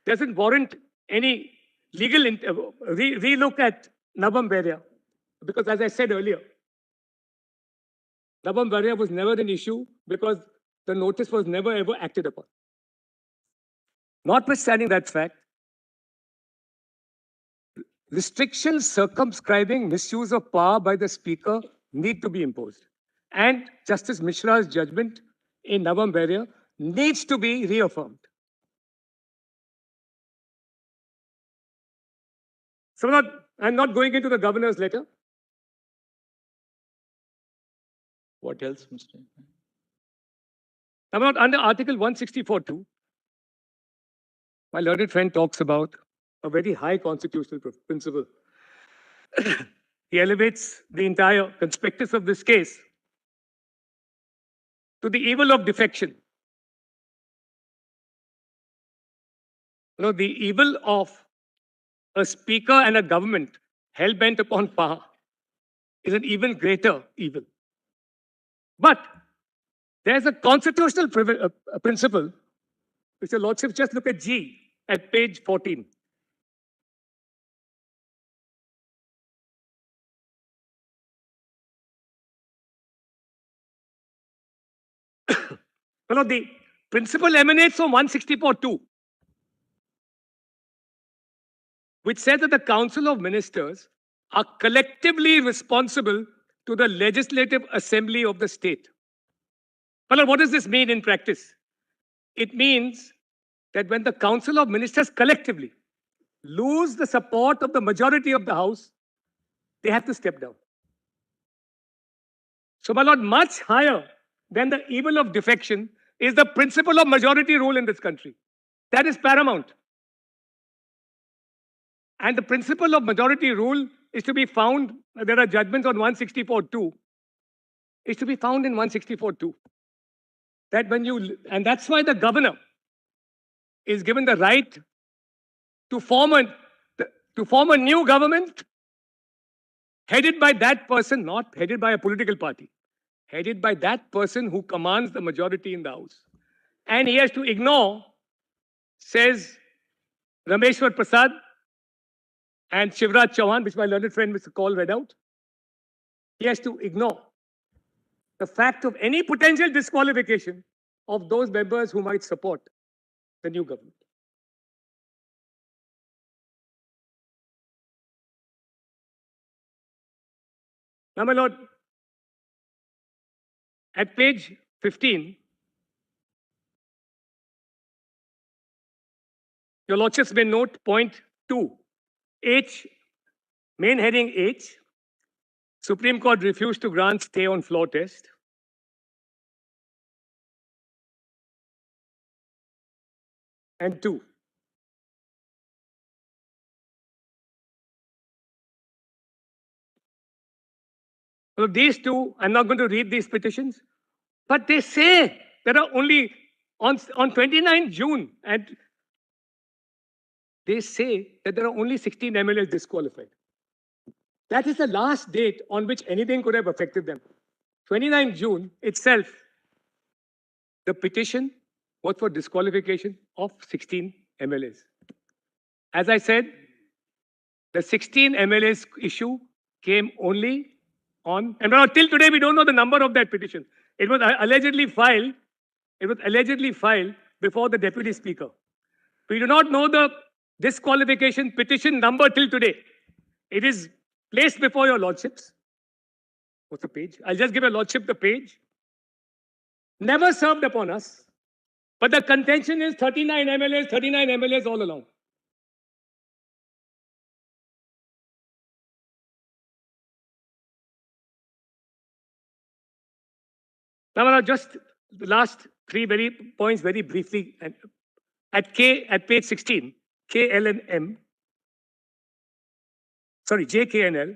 doesn't warrant any legal relook at Navam Beria. Because as I said earlier, Navam Beria was never an issue because the notice was never ever acted upon. Notwithstanding that fact, restrictions circumscribing misuse of power by the speaker need to be imposed. And Justice Mishra's judgment in Navam Beria needs to be reaffirmed. So I'm not going into the governor's letter. What else, Mr.? I'm not under Article 164(2). My learned friend talks about a very high constitutional principle. He elevates the entire conspectus of this case to the evil of defection. The evil of a speaker and a government hell-bent upon power is an even greater evil. But there's a constitutional principle, which the Lordship just look at G at page 14. The principle emanates from 164(2), which says that the Council of Ministers are collectively responsible to the Legislative Assembly of the state. What does this mean in practice? It means that when the Council of Ministers collectively lose the support of the majority of the House, they have to step down. So, much higher than the evil of defection is the principle of majority rule in this country. That is paramount. And the principle of majority rule is to be found, there are judgments on 164(2), is to be found in 164(2). That and that's why the governor is given the right to form a new government headed by that person, not headed by a political party, headed by that person who commands the majority in the House. And he has to ignore, says Rameshwar Prasad and Shivraj Chauhan, which my learned friend Mr. Kaul read out, he has to ignore the fact of any potential disqualification of those members who might support the new government. Now, my lord, at page 15, your lordships may note point 2, H, main heading H, Supreme Court refused to grant stay on floor test. And 2. So these two, I'm not going to read these petitions, but they say there are only, on 29 June, and they say that there are only 16 MLAs disqualified. That is the last date on which anything could have affected them. 29 June itself, the petition was for disqualification of 16 MLAs. As I said, the 16 MLAs issue came only on, and now till today we don't know the number of that petition. It was allegedly filed. It was allegedly filed before the deputy speaker. We do not know the disqualification petition number till today. It is placed before your lordships. What's the page? I'll just give your lordship the page. Never served upon us. But the contention is 39 MLAs all along. Now, just the last three points very briefly. At page 16, K, L, and M. Sorry, J, K, and L.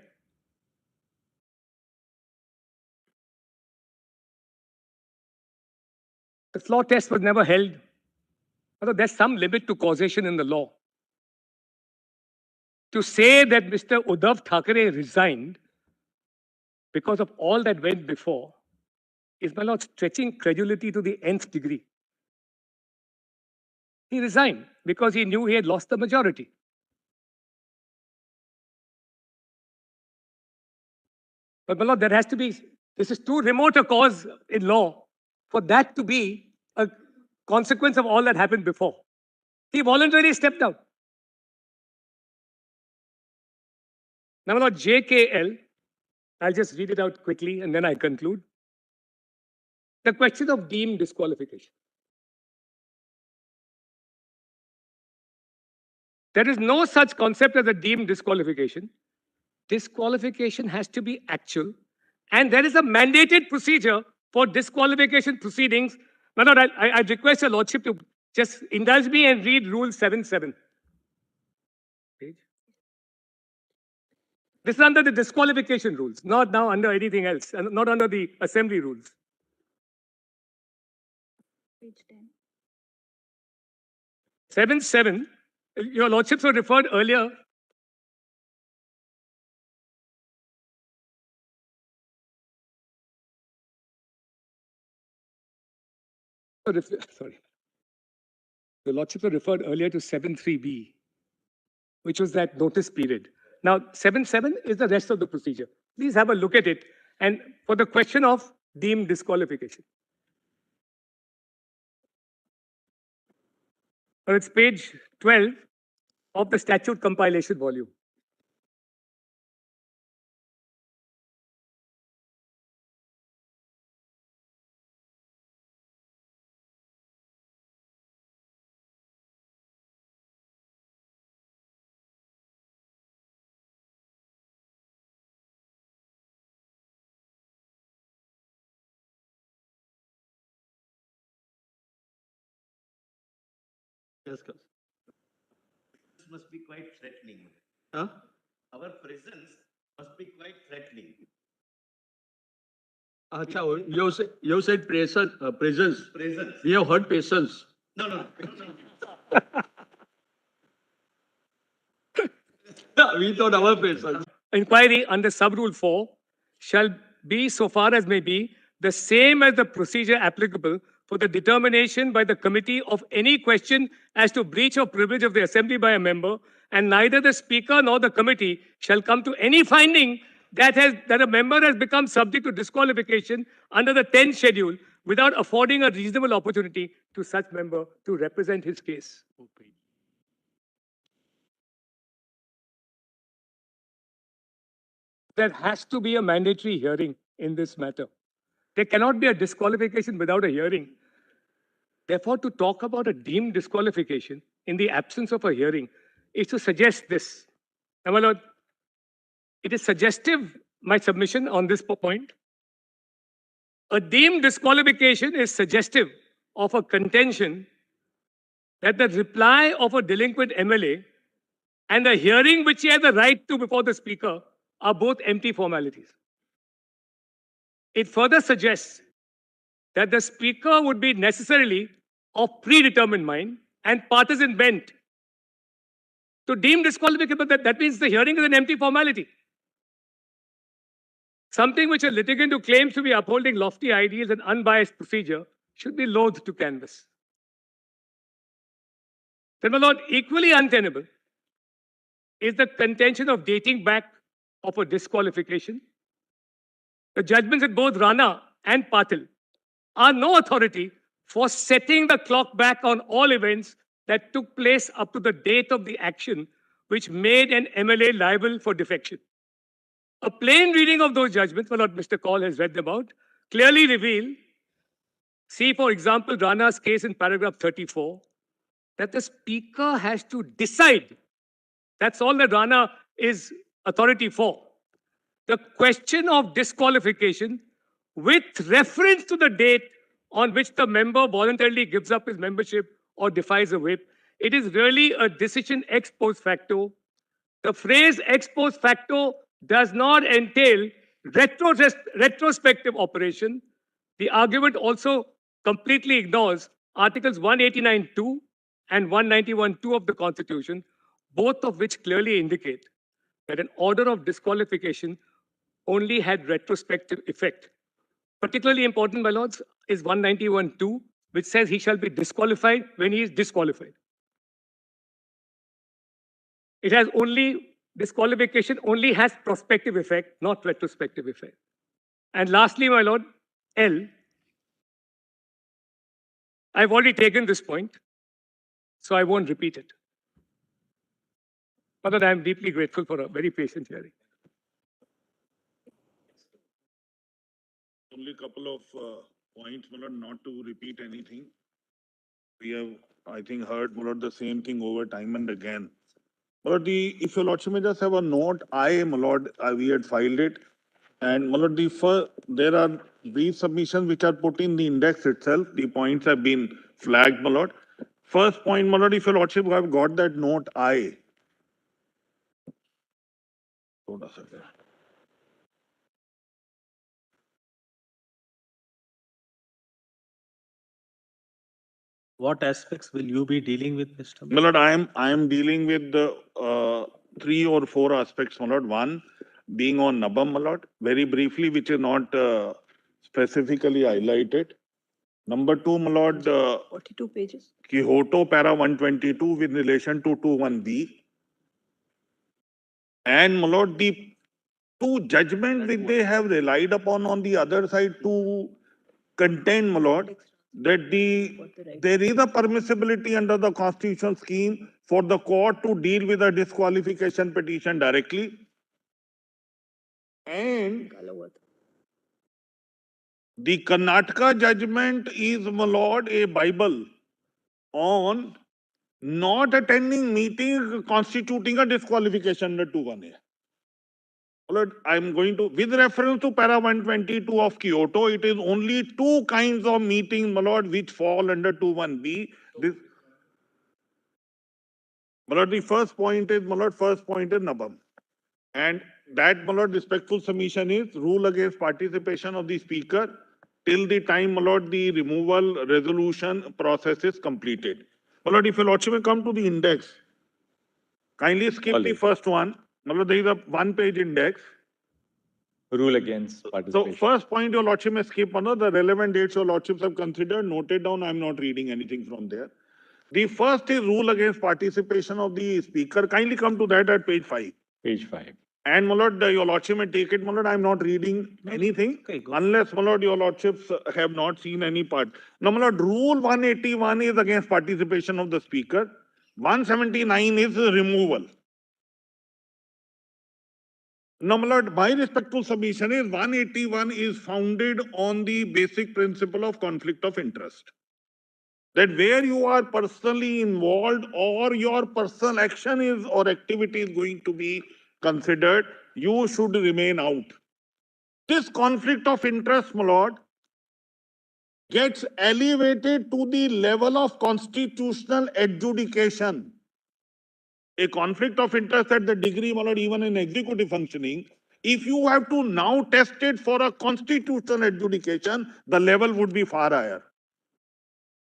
The flaw test was never held. Although there's some limit to causation in the law. To say that Mr. Uddhav Thackeray resigned because of all that went before is, my lord, stretching credulity to the nth degree. He resigned because he knew he had lost the majority. But, my lord, there has to be, this is too remote a cause in law for that to be a consequence of all that happened before. He voluntarily stepped down. Now, my lord, JKL, I'll just read it out quickly and then I conclude. The question of deemed disqualification. There is no such concept as a deemed disqualification. Disqualification has to be actual, and there is a mandated procedure for disqualification proceedings. My lord, I request your lordship to just indulge me and read Rule 7.7. This is under the disqualification rules, not now under anything else, and not under the assembly rules. Page 10. 7.7, your lordships were referred earlier. Sorry. The lordships were referred earlier to 7.3b, which was that notice period. Now, 7.7 is the rest of the procedure. Please have a look at it. And for the question of deemed disqualification. It's page 12 of the statute compilation volume. Yes, sir. This must be quite threatening. Huh? Our presence must be quite threatening. Acha, you said presence. Presence. We have heard patience. No. We thought our patience. Inquiry under sub-rule 4 shall be, so far as may be, the same as the procedure applicable for the determination by the committee of any question as to breach of privilege of the assembly by a member, and neither the speaker nor the committee shall come to any finding that a member has become subject to disqualification under the 10th schedule without affording a reasonable opportunity to such member to represent his case. There has to be a mandatory hearing in this matter. There cannot be a disqualification without a hearing. Therefore, to talk about a deemed disqualification in the absence of a hearing is to suggest this. Now, my lord, it is suggestive, my submission on this point. A deemed disqualification is suggestive of a contention that the reply of a delinquent MLA and the hearing which he has the right to before the speaker are both empty formalities. It further suggests that the speaker would be necessarily of predetermined mind and partisan bent. To deem disqualification, that means the hearing is an empty formality. Something which a litigant who claims to be upholding lofty ideals and unbiased procedure should be loath to canvass. Then, my lord, equally untenable is the contention of dating back of a disqualification. The judgments in both Rana and Patil are no authority for setting the clock back on all events that took place up to the date of the action which made an MLA liable for defection. A plain reading of those judgments, well, what Mr. Kaul has read them out, clearly reveal, see, for example, Rana's case in paragraph 34, that the speaker has to decide. That's all that Rana is authority for. The question of disqualification with reference to the date on which the member voluntarily gives up his membership or defies a whip. It is really a decision ex post facto. The phrase ex post facto does not entail retrospective operation. The argument also completely ignores Articles 189.2 and 191.2 of the Constitution, both of which clearly indicate that an order of disqualification only had retrospective effect. Particularly important, my lords, is 191.2, which says he shall be disqualified when he is disqualified. It has only, disqualification only has prospective effect, not retrospective effect. And lastly, my lord, L, I've already taken this point, so I won't repeat it. But I am deeply grateful for a very patient hearing. Only couple of points, Mulad, not to repeat anything. We have, I think, heard Mulad the same thing over time and again. But if your lordship may just have a note, we had filed it, and Mulad, there are brief submissions which are put in the index itself. The points have been flagged, Mulad. First point, Mulad, if your lordship have got that note, I. Hold a second. What aspects will you be dealing with, Mr. Milord, I am dealing with the 3 or 4 aspects, Milord. One being on Nabam, Milord, very briefly, which is not specifically highlighted. Number 2, Milord, 42 pages. Quixoto para 122 with relation to 21B. And Milord, the 2 judgments which they have relied upon on the other side to contend, Milord, that there is a permissibility under the constitutional scheme for the court to deal with a disqualification petition directly. And the Karnataka judgment is, my lord, a Bible on not attending meeting constituting a disqualification under 2(1)A. Lord, I'm going to, with reference to para 122 of Kyoto, it is only 2 kinds of meetings, my lord, which fall under 2(1)B. My lord, the first point is, Nabam. And that, my lord, respectful submission is rule against participation of the speaker till the time, my lord, the removal resolution process is completed. My lord, if your lordship may come to the index, kindly skip the first one. My lord, there is a 1-page index. Rule against participation. So first point, your lordship may skip, the relevant dates your lordships have considered, noted down. I'm not reading anything from there. The first is rule against participation of the speaker. Kindly come to that at page 5. Page 5. And, my lord, your lordship may take it, my lord. I'm not reading anything unless, my lord, your lordships have not seen any part. Now, my lord, rule 181 is against participation of the speaker. 179 is removal. Now, my lord, my respectful submission is 181 is founded on the basic principle of conflict of interest. That where you are personally involved or your personal action is or activity is going to be considered, you should remain out. This conflict of interest, my lord, gets elevated to the level of constitutional adjudication. A conflict of interest at the degree, my lord, even in executive functioning, if you have to now test it for a constitutional adjudication, the level would be far higher.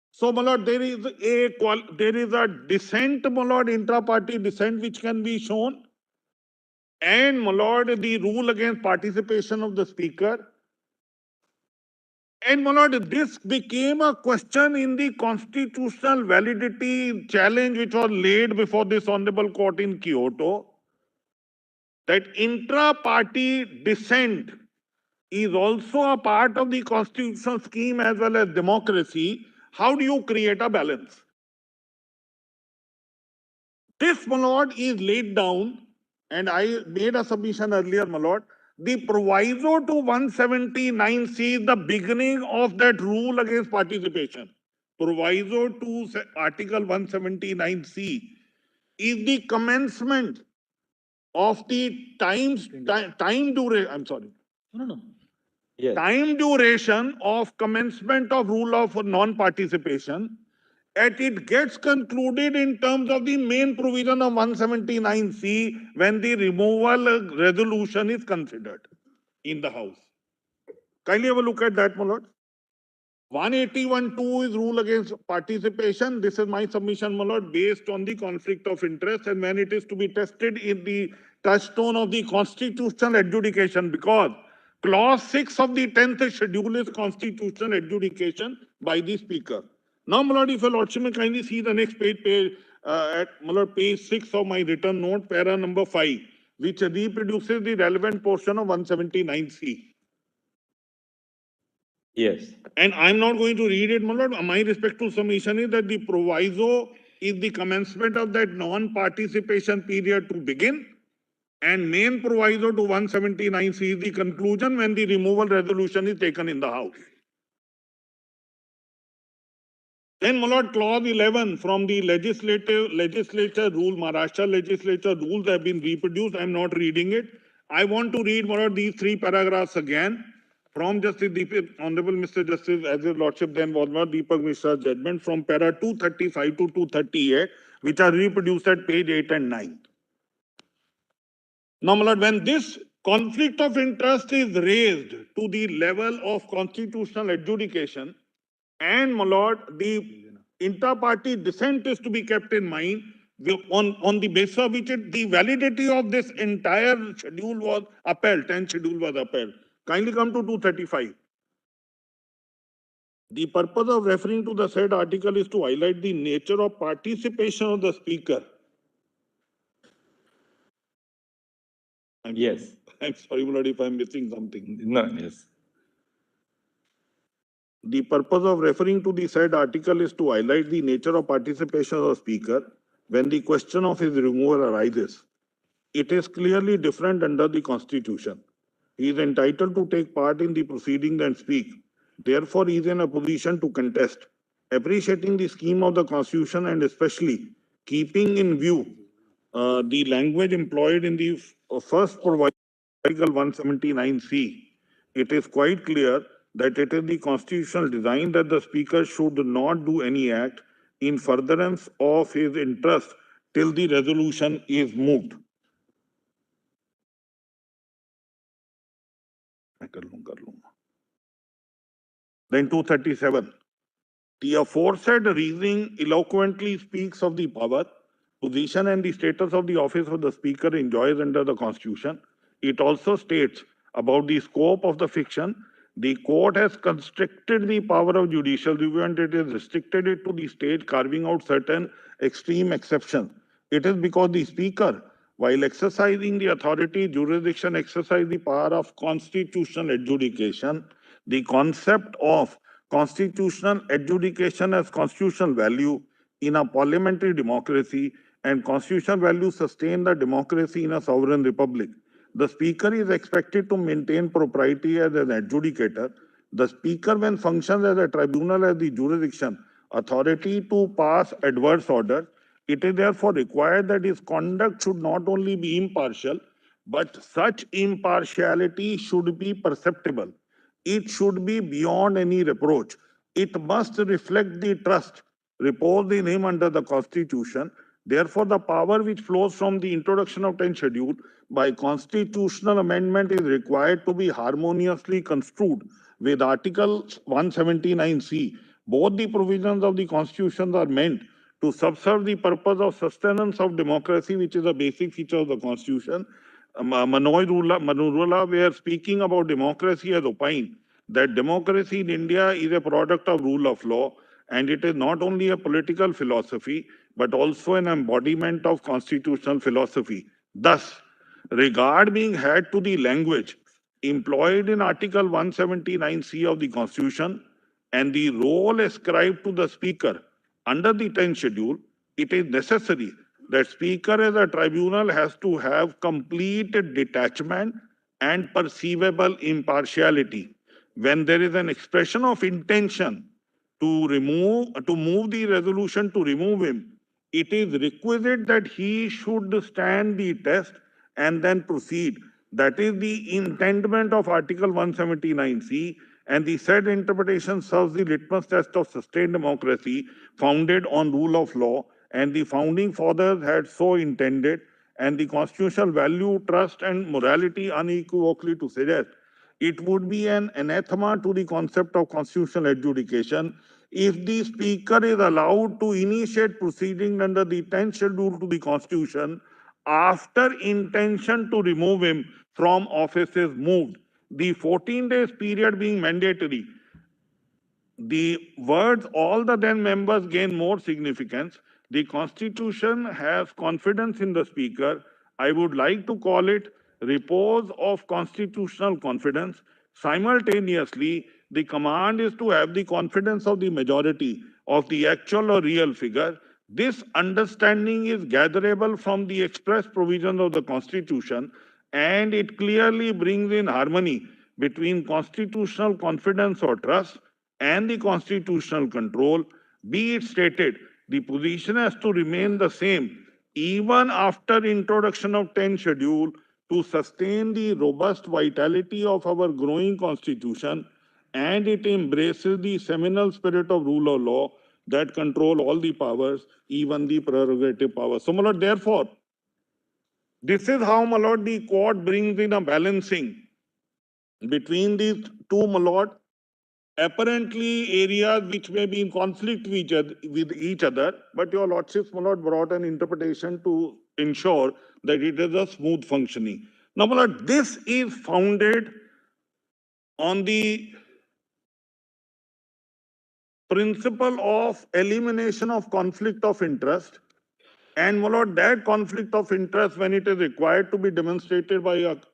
So, my lord, there is a dissent, my lord, intra-party dissent which can be shown. And, my lord, the rule against participation of the speaker. And, my lord, this became a question in the constitutional validity challenge which was laid before this honorable court in Kyoto. that intra-party dissent is also a part of the constitutional scheme as well as democracy, how do you create a balance? This, my lord, is laid down, and I made a submission earlier, my lord. The proviso to 179C is the beginning of that rule against participation. Proviso to Article 179C is the commencement of the time duration. I'm sorry. No. Yes. Time duration of commencement of rule of non-participation, and it gets concluded in terms of the main provision of 179C when the removal resolution is considered in the House. Kindly have a look at that, my lord. 181(2) is rule against participation. This is my submission, my lord, based on the conflict of interest, and when it is to be tested in the touchstone of the constitutional adjudication, because clause 6 of the 10th schedule is constitutional adjudication by the speaker. Now, my lord, if your lordship may kindly see the next page, at my lord, page 6 of my written note, para number 5, which reproduces the relevant portion of 179C. Yes. And I'm not going to read it, my lord. My respectful submission is that the proviso is the commencement of that non-participation period to begin, and main proviso to 179C is the conclusion when the removal resolution is taken in the House. Then, my lord, clause 11 from the legislature rule, Maharashtra legislature rules have been reproduced. I'm not reading it. I want to read, my lord, these three paragraphs again from Justice Honorable Mr. Justice, as his lordship then was not Deepak Mishra's judgment, from para 235 to 238, which are reproduced at page 8 and 9. Now, my lord, when this conflict of interest is raised to the level of constitutional adjudication, and, my lord, the inter-party dissent is to be kept in mind, on the basis of which the validity of this entire schedule was upheld, 10th schedule was upheld. Kindly come to 235. The purpose of referring to the said article is to highlight the nature of participation of the speaker. Yes. I'm sorry, my lord, if I'm missing something. No, yes. The purpose of referring to the said article is to highlight the nature of participation of the speaker when the question of his removal arises. It is clearly different under the Constitution. He is entitled to take part in the proceedings and speak. Therefore, he is in a position to contest. Appreciating the scheme of the Constitution and especially keeping in view the language employed in the first provision, Article 179C, it is quite clear that it is the constitutional design that the speaker should not do any act in furtherance of his interest till the resolution is moved. Then 237. The aforesaid reasoning eloquently speaks of the power, position, and the status of the office of the speaker enjoys under the Constitution. It also states about the scope of the fiction. The court has constricted the power of judicial review and it has restricted it to the state, carving out certain extreme exceptions. It is because the speaker, while exercising the authority, jurisdiction, exercise the power of constitutional adjudication, the concept of constitutional adjudication as constitutional value in a parliamentary democracy and constitutional value sustain the democracy in a sovereign republic. The speaker is expected to maintain propriety as an adjudicator. The speaker, when functions as a tribunal, has the jurisdiction, authority to pass adverse orders. It is therefore required that his conduct should not only be impartial, but such impartiality should be perceptible. It should be beyond any reproach. It must reflect the trust reposed in him under the Constitution. Therefore, the power which flows from the introduction of 10th schedule by constitutional amendment is required to be harmoniously construed with Article 179C. Both the provisions of the Constitution are meant to subserve the purpose of sustenance of democracy, which is a basic feature of the Constitution. Manoj Rula, we are speaking about democracy as opined that democracy in India is a product of rule of law, and it is not only a political philosophy, but also an embodiment of constitutional philosophy. Thus, regard being had to the language employed in Article 179C of the Constitution and the role ascribed to the Speaker under the 10th schedule, it is necessary that Speaker as a tribunal has to have complete detachment and perceivable impartiality. When there is an expression of intention to move the resolution to remove him, it is requisite that he should stand the test and then proceed. That is the intendment of Article 179C, and the said interpretation serves the litmus test of sustained democracy founded on rule of law, and the founding fathers had so intended, and the constitutional value, trust, and morality unequivocally to suggest. It would be an anathema to the concept of constitutional adjudication if the Speaker is allowed to initiate proceedings under the 10th schedule to the Constitution after intention to remove him from office is moved. The 14 days period being mandatory, the words all the then members gain more significance. The Constitution has confidence in the Speaker. I would like to call it repose of constitutional confidence. Simultaneously, the command is to have the confidence of the majority of the actual or real figure. This understanding is gatherable from the express provisions of the Constitution, and it clearly brings in harmony between constitutional confidence or trust and the constitutional control. Be it stated, the position has to remain the same even after introduction of 10th schedule to sustain the robust vitality of our growing constitution, and it embraces the seminal spirit of rule of law that control all the powers, even the prerogative powers. So, my lord, therefore, this is how, my lord, the court brings in a balancing between these two, my lord, apparently areas which may be in conflict with each other, but your lordships, my lord, brought an interpretation to ensure that it is a smooth functioning. Now, my lord, this is founded on the principle of elimination of conflict of interest. And, my lord, that conflict of interest, when it is required to be demonstrated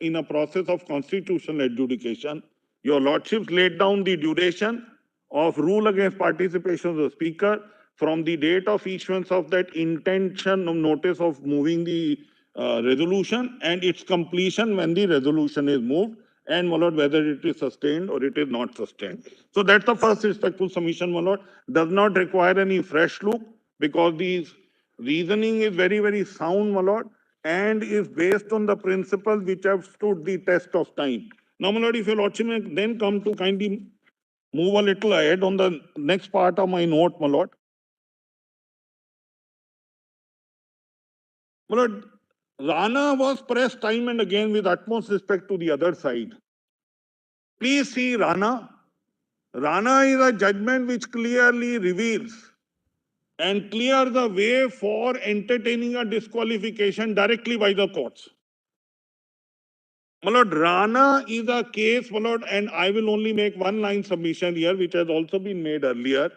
in a process of constitutional adjudication, your lordships laid down the duration of rule against participation of the Speaker from the date of issuance of that intention of notice of moving the resolution and its completion when the resolution is moved, and, my lord, whether it is sustained or it is not sustained. So that's the first respectful submission, my lord. Does not require any fresh look, because these reasoning is very, very sound, my lord, and is based on the principles which have stood the test of time. Now, my lord, if your lordship may then come to kindly move a little ahead on the next part of my note, my lord. My lord, Rana was pressed time and again with utmost respect to the other side. Please see Rana. Rana is a judgment which clearly reveals and clears the way for entertaining a disqualification directly by the courts. My lord, Rana is a case, my lord, and I will only make one line submission here, which has also been made earlier.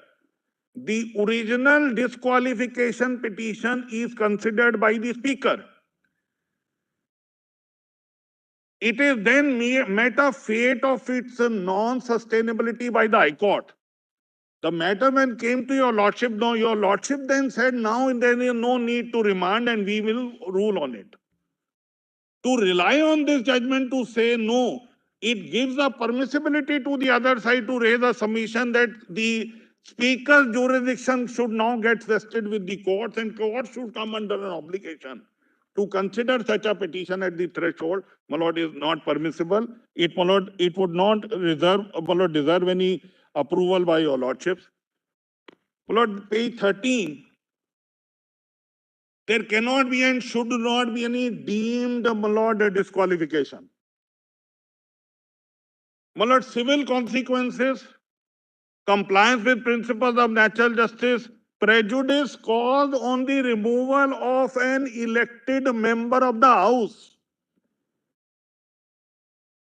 The original disqualification petition is considered by the Speaker. It is then met a fate of its non-sustainability by the High Court. The matter when came to your lordship, no, your lordship then said, now there is no need to remand and we will rule on it. To rely on this judgment to say no, it gives a permissibility to the other side to raise a submission that the Speaker's jurisdiction should now get vested with the courts, and courts should come under an obligation to consider such a petition at the threshold. My lord, is not permissible. It, my lord, it would not deserve any approval by your lordships. My lord, page 13. There cannot be and should not be any deemed, my lord, disqualification. My lord, civil consequences, compliance with principles of natural justice, prejudice caused on the removal of an elected member of the House.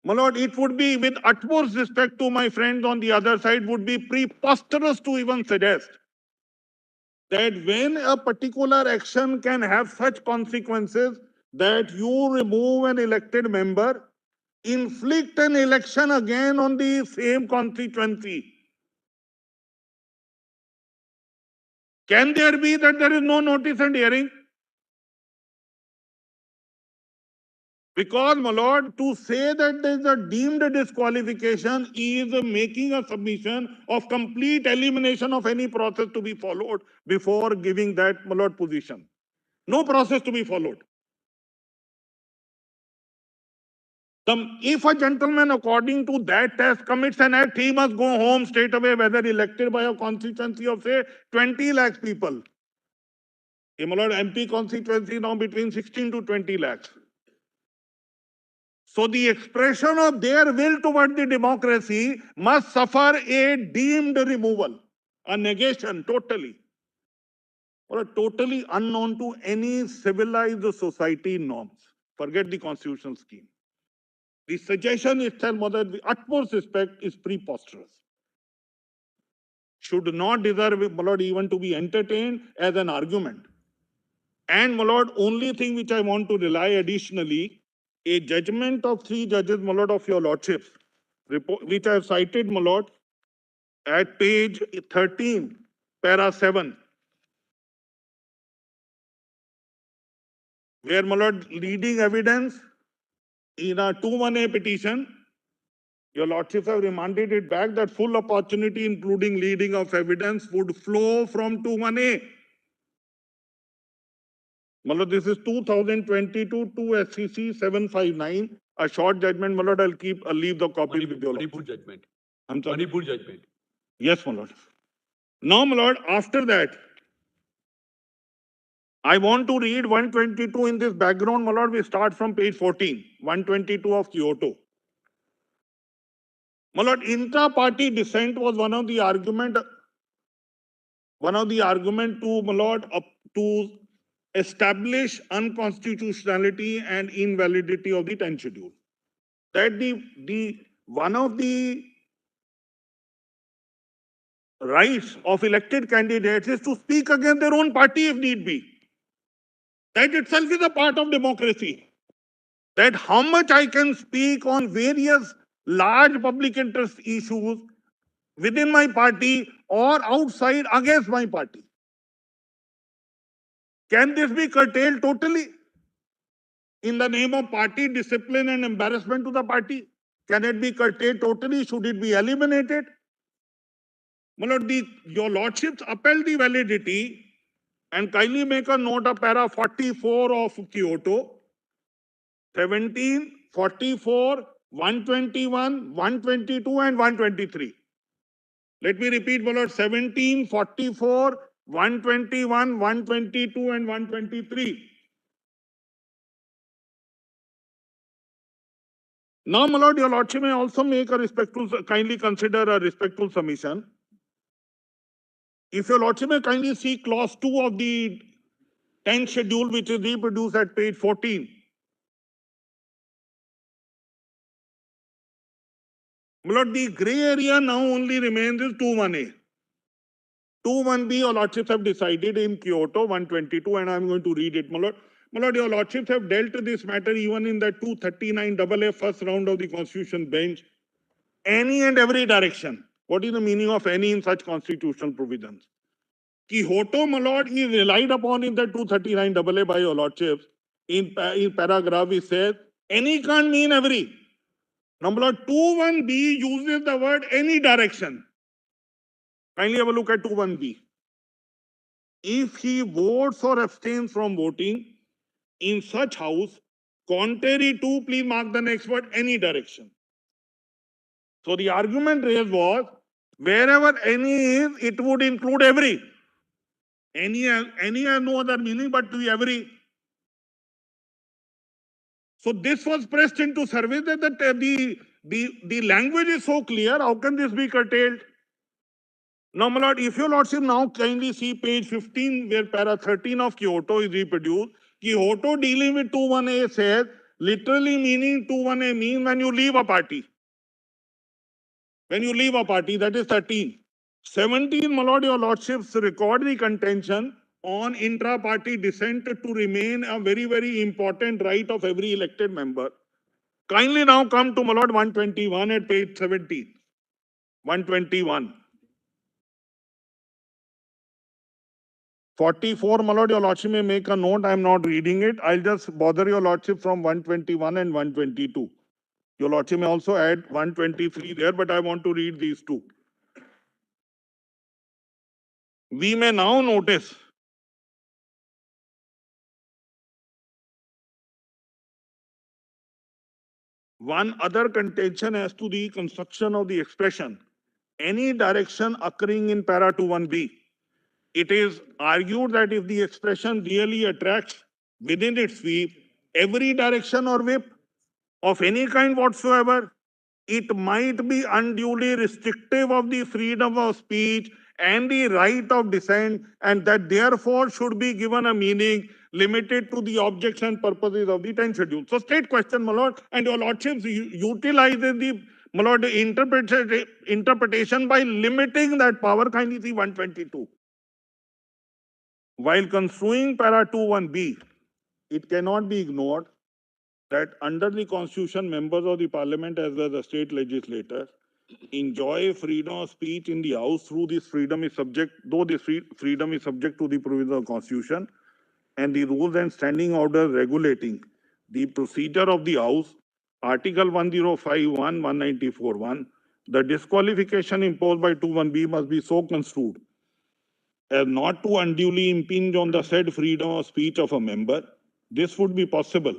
My lord, it would be, with utmost respect to my friends on the other side, would be preposterous to even suggest that when a particular action can have such consequences, that you remove an elected member, inflict an election again on the same constituency. Can there be that there is no notice and hearing? Because, my lord, to say that there is a deemed disqualification is making a submission of complete elimination of any process to be followed before giving that, my lord, position. No process to be followed. If a gentleman, according to that test, commits an act, he must go home straight away, whether elected by a constituency of, say, 20 lakhs people. My lord, MP constituency now between 16 to 20 lakhs. So the expression of their will toward the democracy must suffer a deemed removal, a negation totally, or totally unknown to any civilized society norms. Forget the constitutional scheme. The suggestion itself, with the utmost respect, is preposterous. Should not deserve, my lord, even to be entertained as an argument. And, my lord, only thing which I want to rely additionally, a judgment of 3 judges, my lord, of your lordships, which I have cited, my lord, at page 13, para 7, where, my lord, leading evidence in a 2-1A petition, your lordships have remanded it back that full opportunity, including leading of evidence, would flow from 2-1A. Malad, this is 2022 to SEC 759. A short judgment, Malad. I'll leave the copy with you. Manipur judgment. I'm sorry. Manipur judgment. Yes, Malad. Now, Malad, after that, I want to read 122 in this background, Malad. We start from page 14, 122 of Kyoto. Malad, intra-party dissent was one of the argument to, Malad, to establish unconstitutionality and invalidity of the 10th schedule. That one of the rights of elected candidates is to speak against their own party if need be. That itself is a part of democracy. That how much I can speak on various large public interest issues within my party or outside against my party. Can this be curtailed totally in the name of party discipline and embarrassment to the party? Can it be curtailed totally? Should it be eliminated? My lord, your lordships upheld the validity and kindly make a note of para 44 of Kyoto, 17, 44, 121, 122 and 123. Let me repeat, my lord, 17, 44, 121, 122 and 123. Now, my lord, your lordship may also make a respectful, kindly consider a respectful submission. If your lordship may kindly see clause 2 of the 10th schedule, which is reproduced at page 14. My lord, the grey area now only remains is 2-1A. 2-1B, your lordships have decided in Kyoto 122, and I'm going to read it, my lord. My lord, your lordships have dealt with this matter even in the 239 AA first round of the Constitution bench. Any and every direction. What is the meaning of any in such constitutional provisions? Kyoto, my lord, is relied upon in the 239 AA by your lordships. In paragraph, it says, any can't mean every. Number 2-1B uses the word any direction. Kindly have a look at 2-1B. If he votes or abstains from voting in such house, contrary to, please mark the next word, any direction. So the argument raised was, wherever any is, it would include every. Any has no other meaning but to be every. So this was pressed into service that the language is so clear, how can this be curtailed? Now, my lord, if your lordship now kindly see page 15, where para 13 of Kyoto is reproduced, Kyoto dealing with 2-1A says, literally meaning 2-1A means when you leave a party. When you leave a party, that is 13. 17, my lord, your lordships record the contention on intra-party dissent to remain a very, very important right of every elected member. Kindly now come to Malord 121 at page 17. 121. 44, my lord, your lordship may make a note. I am not reading it. I'll just bother your lordship from 121 and 122. Your lordship may also add 123 there, but I want to read these two. We may now notice one other contention as to the construction of the expression. Any direction occurring in para 21b. It is argued that if the expression really attracts within its sweep every direction or whip of any kind whatsoever, it might be unduly restrictive of the freedom of speech and the right of dissent, and that therefore should be given a meaning limited to the objects and purposes of the 10th schedule. So, state question, my lord, and your lordships utilizes the, my lord, interpretation by limiting that power. Kindly see 122. While construing para 21b, it cannot be ignored that under the constitution, members of the parliament as well as the state legislators enjoy freedom of speech in the house through this freedom is subject, though this freedom is subject to the provisions of the constitution and the rules and standing orders regulating the procedure of the house, article 1051, 194.1, the disqualification imposed by 21b must be so construed as not to unduly impinge on the said freedom of speech of a member. This would be possible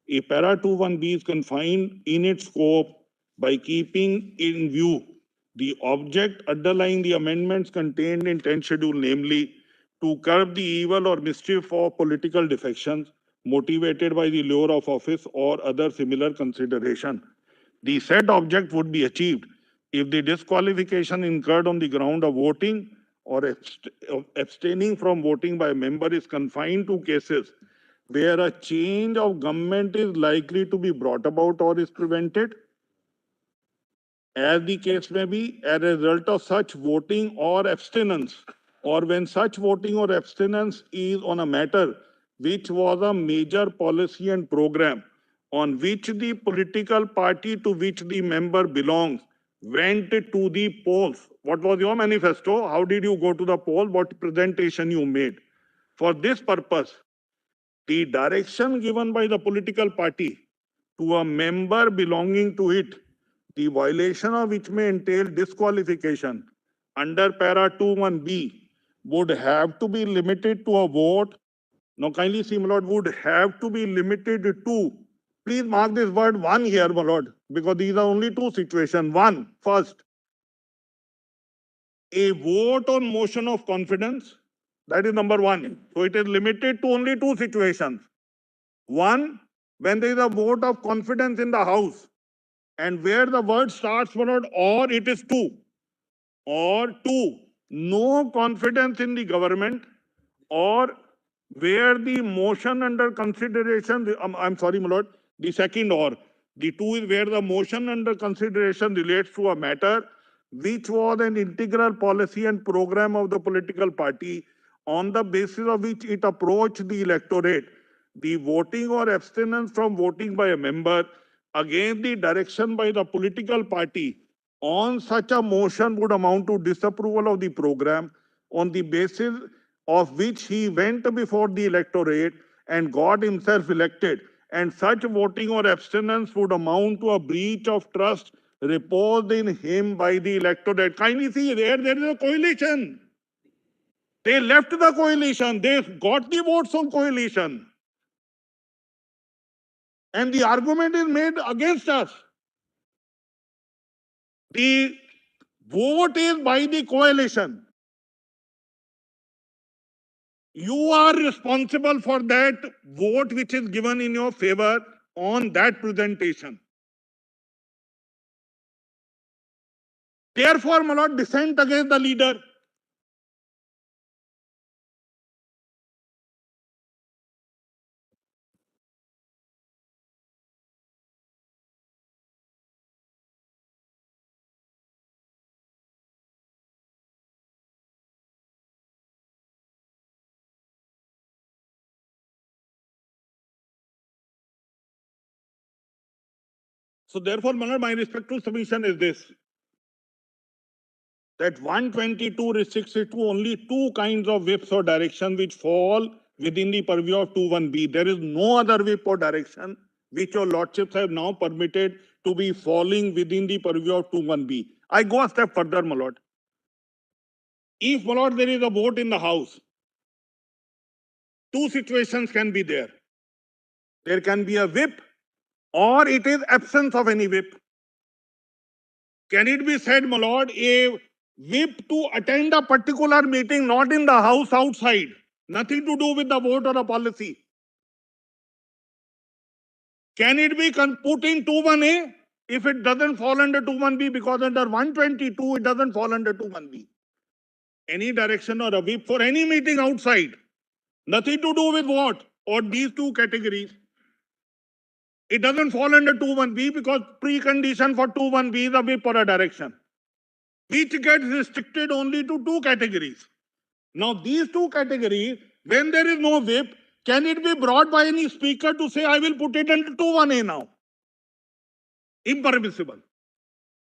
if para 21b is confined in its scope by keeping in view the object underlying the amendments contained in 10th schedule, namely to curb the evil or mischief of political defections motivated by the lure of office or other similar consideration. The said object would be achieved if the disqualification incurred on the ground of voting or abstaining from voting by a member is confined to cases where a change of government is likely to be brought about or is prevented, as the case may be, as a result of such voting or abstinence, or when such voting or abstinence is on a matter which was a major policy and program on which the political party to which the member belongs went to the polls. What was your manifesto? How did you go to the poll? What presentation you made? For this purpose, the direction given by the political party to a member belonging to it, the violation of which may entail disqualification under para 21b would have to be limited to a vote. Now kindly see, my lord, would have to be limited to, please mark this word one here, my lord, because these are only two situations. One, first, a vote on motion of confidence. That is number one. So it is limited to only two situations. One, when there is a vote of confidence in the house, and where the word starts, my lord, or it is two. Or two, no confidence in the government, or where the motion under consideration, I'm sorry, my lord, the second or, the two is where the motion under consideration relates to a matter which was an integral policy and program of the political party on the basis of which it approached the electorate. The voting or abstinence from voting by a member against the direction by the political party on such a motion would amount to disapproval of the program on the basis of which he went before the electorate and got himself elected, and such voting or abstinence would amount to a breach of trust reposed in him by the electorate. Kindly see, there is a coalition. They left the coalition, they got the votes on coalition. And the argument is made against us. The vote is by the coalition. You are responsible for that vote which is given in your favor on that presentation. Therefore, my lord, dissent against the leader. So therefore, my lord, my respectful submission is this, that 122 restricts it to only two kinds of whips or direction which fall within the purview of 21B. There is no other whip or direction which your lordships have now permitted to be falling within the purview of 21B. I go a step further, my lord. If, my lord, there is a vote in the house, two situations can be there. There can be a whip or it is absence of any whip. Can it be said, my lord, a whip to attend a particular meeting not in the house, outside, nothing to do with the vote or a policy? Can it be put in 21A if it doesn't fall under 21B, because under 122 it doesn't fall under 21B? Any direction or a whip for any meeting outside, nothing to do with what? Or these two categories. It doesn't fall under 21B because precondition for 21B is a whip or a direction, which gets restricted only to two categories. Now, these two categories, when there is no whip, can it be brought by any speaker to say, I will put it under 21A now? Impermissible.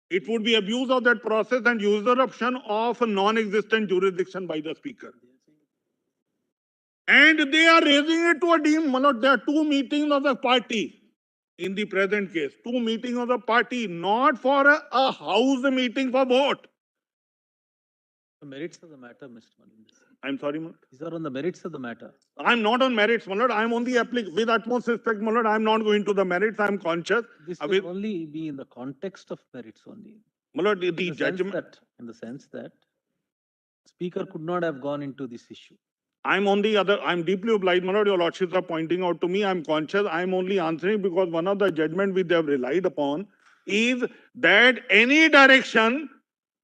It would be abuse of that process and usurpation of a non-existent jurisdiction by the speaker. And they are raising it to a deem. There are two meetings of the party. In the present case, two meetings of the party, not for a house meeting for vote. The merits of the matter, Mr. Malin. I'm sorry, my lord. These are on the merits of the matter. I'm not on merits, my lord. I'm on the with utmost respect, my lord. I'm not going to the merits. I'm conscious. This will only be in the context of merits only. My lord, the judgment. In the sense that speaker could not have gone into this issue. I'm on the other, I'm deeply obliged, my lord, your lordships are pointing out to me. I'm conscious. I'm only answering because one of the judgment which they have relied upon is that any direction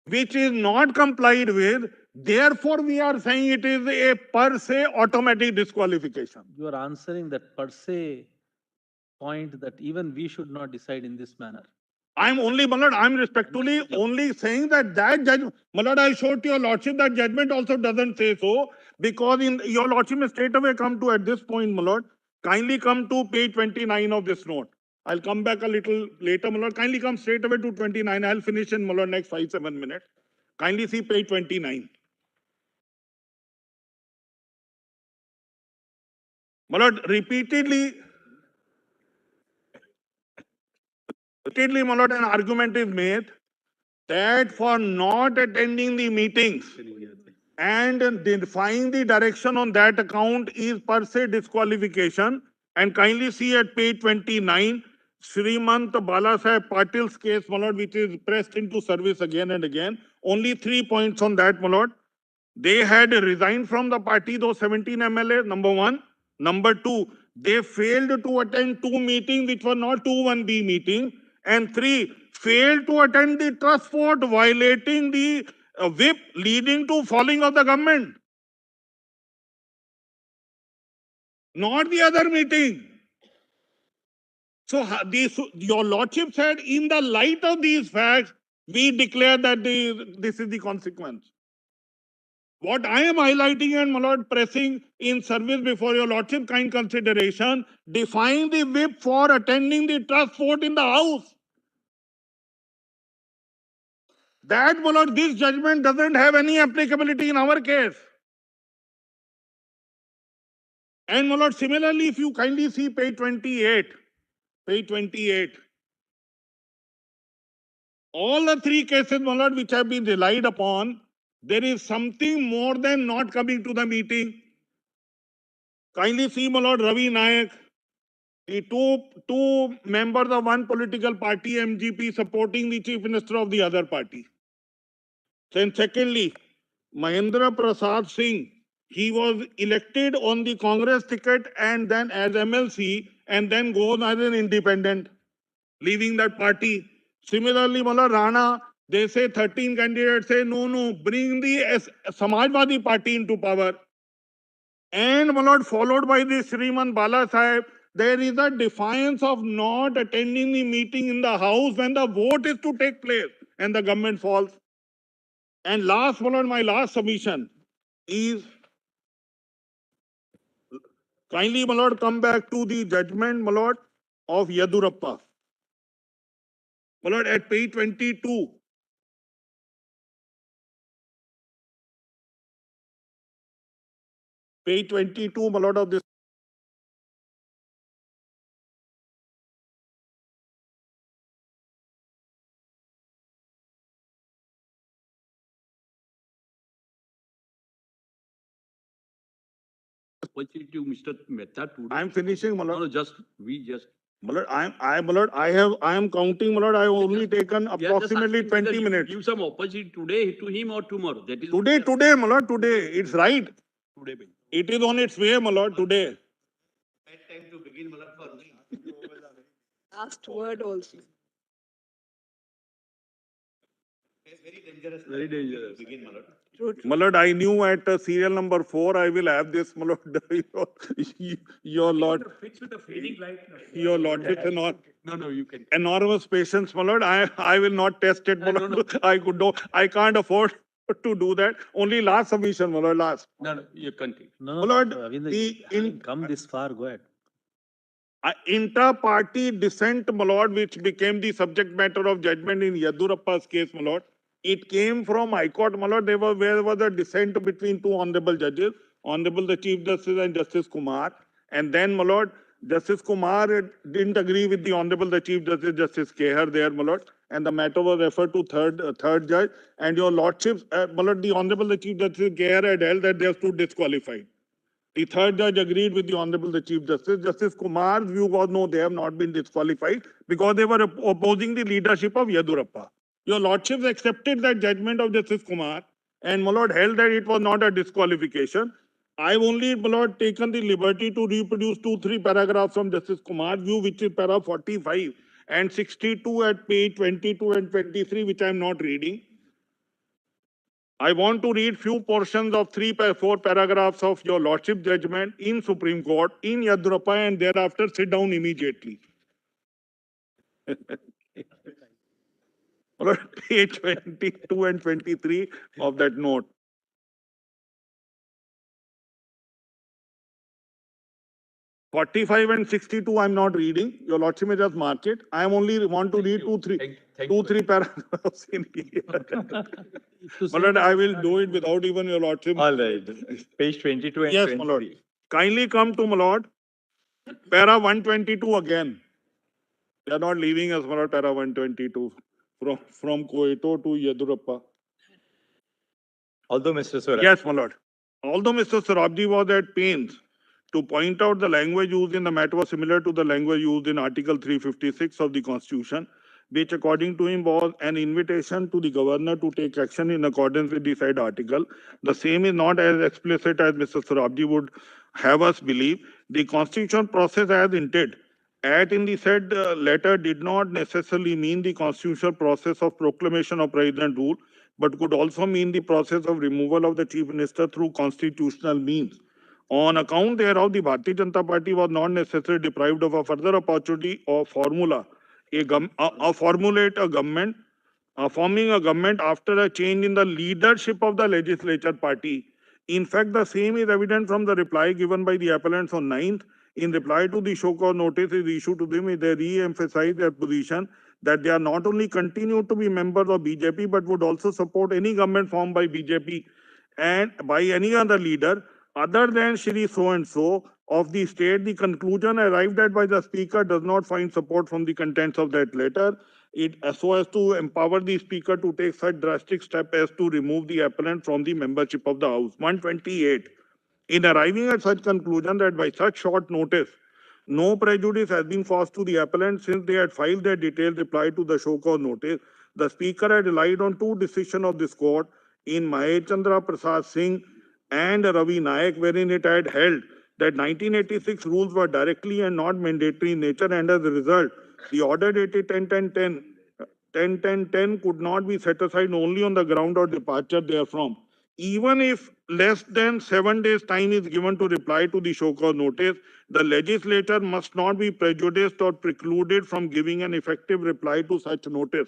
which is not complied with, therefore we are saying it is a per se automatic disqualification. You are answering that per se point that even we should not decide in this manner. I'm only, my lord, I'm respectfully only saying that judgment, my lord, I showed to your lordship that judgment also doesn't say so, because in your lordship may straight away come to, at this point, my lord, kindly come to page 29 of this note. I'll come back a little later, my lord. Kindly come straight away to 29. I'll finish in, my lord, next 5-7 minutes. Kindly see page 29. My lord, repeatedly, my lord, an argument is made that for not attending the meetings and defying the direction on that account is per se disqualification. And kindly see at page 29, Srimant Balasaheb Patil's case, my lord, which is pressed into service again and again. Only 3 points on that, my lord. They had resigned from the party, those 17 MLAs, number one. Number two, they failed to attend two meetings which were not 21B meeting. And three, failed to attend the trust vote, violating the whip leading to falling of the government. Not the other meeting. So your lordship said, in the light of these facts, we declare that this is the consequence. What I am highlighting and, my lord, pressing in service before your lordship kind consideration, define the whip for attending the trust vote in the house. That, my lord, this judgment doesn't have any applicability in our case. And, my lord, similarly, if you kindly see page 28, all the three cases, my lord, which have been relied upon, there is something more than not coming to the meeting. Kindly see, my lord, Ravi Nayak, the two members of one political party, MGP, supporting the chief minister of the other party. Then secondly, Mahendra Prasad Singh, he was elected on the Congress ticket and then as MLC and then goes as an independent, leaving that party. Similarly, Mala Rana, they say 13 candidates say, no, bring the Samajwadi party into power. And, my lord, followed by the Sriman Balasaheb, there is a defiance of not attending the meeting in the house when the vote is to take place and the government falls. And last, my lord, my last submission is, kindly, my lord, come back to the judgment, my lord, of Yadurappa. My lord, at page 22. Page 22, my lord, of this. Opportunity to Mr. Mehta today. I'm finishing, my No, lord. no, my lord, my lord, I am counting, my lord. I have only taken approximately 20 minutes. Give some opportunity today to him or tomorrow. That is Today, my lord, today. It's right. today. It is on its way, my lord, today. Right time to begin, my lord, for me. Last word also. Very dangerous. Very dangerous. To begin, my lord. True, My lord, I knew at serial number 4 I will have this, my lord. Your lord. Fits with the fading light. Your lordship No, you can. enormous patience, my lord. I will not test it, my No, lord. I can't afford to do that. Only last submission, my lord, last. No, you continue. No, My lord, having come this far, go ahead. Inter-party dissent, my lord, which became the subject matter of judgment in Yadurappa's case, my lord. It came from High Court, my lord. There was a dissent between two honorable judges, Honorable the Chief Justice and Justice Kumar. And then, my lord, Justice Kumar didn't agree with the Honorable the Chief Justice, Justice Kehar there, my lord. And the matter was referred to third judge. And your lordships, my lord, the Honorable the Chief Justice Kehar had held that they are two disqualified. The third judge agreed with the Honorable the Chief Justice. Justice Kumar's view was no, they have not been disqualified because they were opposing the leadership of Yadurappa. Your lordships accepted that judgment of Justice Kumar and my lord held that it was not a disqualification. I've only, my lord, taken the liberty to reproduce 2-3 paragraphs from Justice Kumar's view, which is para 45 and 62 at page 22 and 23, which I'm not reading. I want to read few portions of 3-4 paragraphs of your lordship judgment in Supreme Court in Yadurappa and thereafter sit down immediately. Page 22 and 23 of that note. 45 and 62 I'm not reading. Your lordship may just mark it. I only want to read 2-3 paragraphs in here. My lord, I will do it without even your lordship. All right. Page 22 and Yes, 23. my lord. Kindly come to my lord. Para 122 again. They are not leaving us, my lord, para 122 from Koito to Yadurappa. Although Mr. Suraj. Yes, my lord. Although Mr. Sarabji was at pains to point out the language used in the matter was similar to the language used in Article 356 of the Constitution, which according to him was an invitation to the governor to take action in accordance with the said article. The same is not as explicit as Mr. Sarabji would have us believe. The constitutional process as hinted at in the said letter did not necessarily mean the constitutional process of proclamation of president rule, but could also mean the process of removal of the chief minister through constitutional means. On account thereof, the Bharatiya Janata Party was not necessarily deprived of a further opportunity of formulate a government, forming a government after a change in the leadership of the legislature party. In fact, the same is evident from the reply given by the appellants on 9th. In reply to the show cause notice is issued to them, they re-emphasize their position that they are not only continued to be members of BJP, but would also support any government formed by BJP and by any other leader other than Shri so-and-so of the state. The conclusion arrived at by the speaker does not find support from the contents of that letter. It so as to empower the speaker to take such drastic step as to remove the appellant from the membership of the House. 128. In arriving at such conclusion that by such short notice, no prejudice has been caused to the appellant since they had filed their detailed reply to the show cause notice, the speaker had relied on two decisions of this court in Mahesh Chandra Prasad Singh and Ravi Nayak, wherein it had held that 1986 rules were directly and not mandatory in nature, and as a result, the order dated 10-10-10 could not be set aside only on the ground of departure therefrom. Even if less than 7 days' time is given to reply to the show cause notice, the legislature must not be prejudiced or precluded from giving an effective reply to such notice.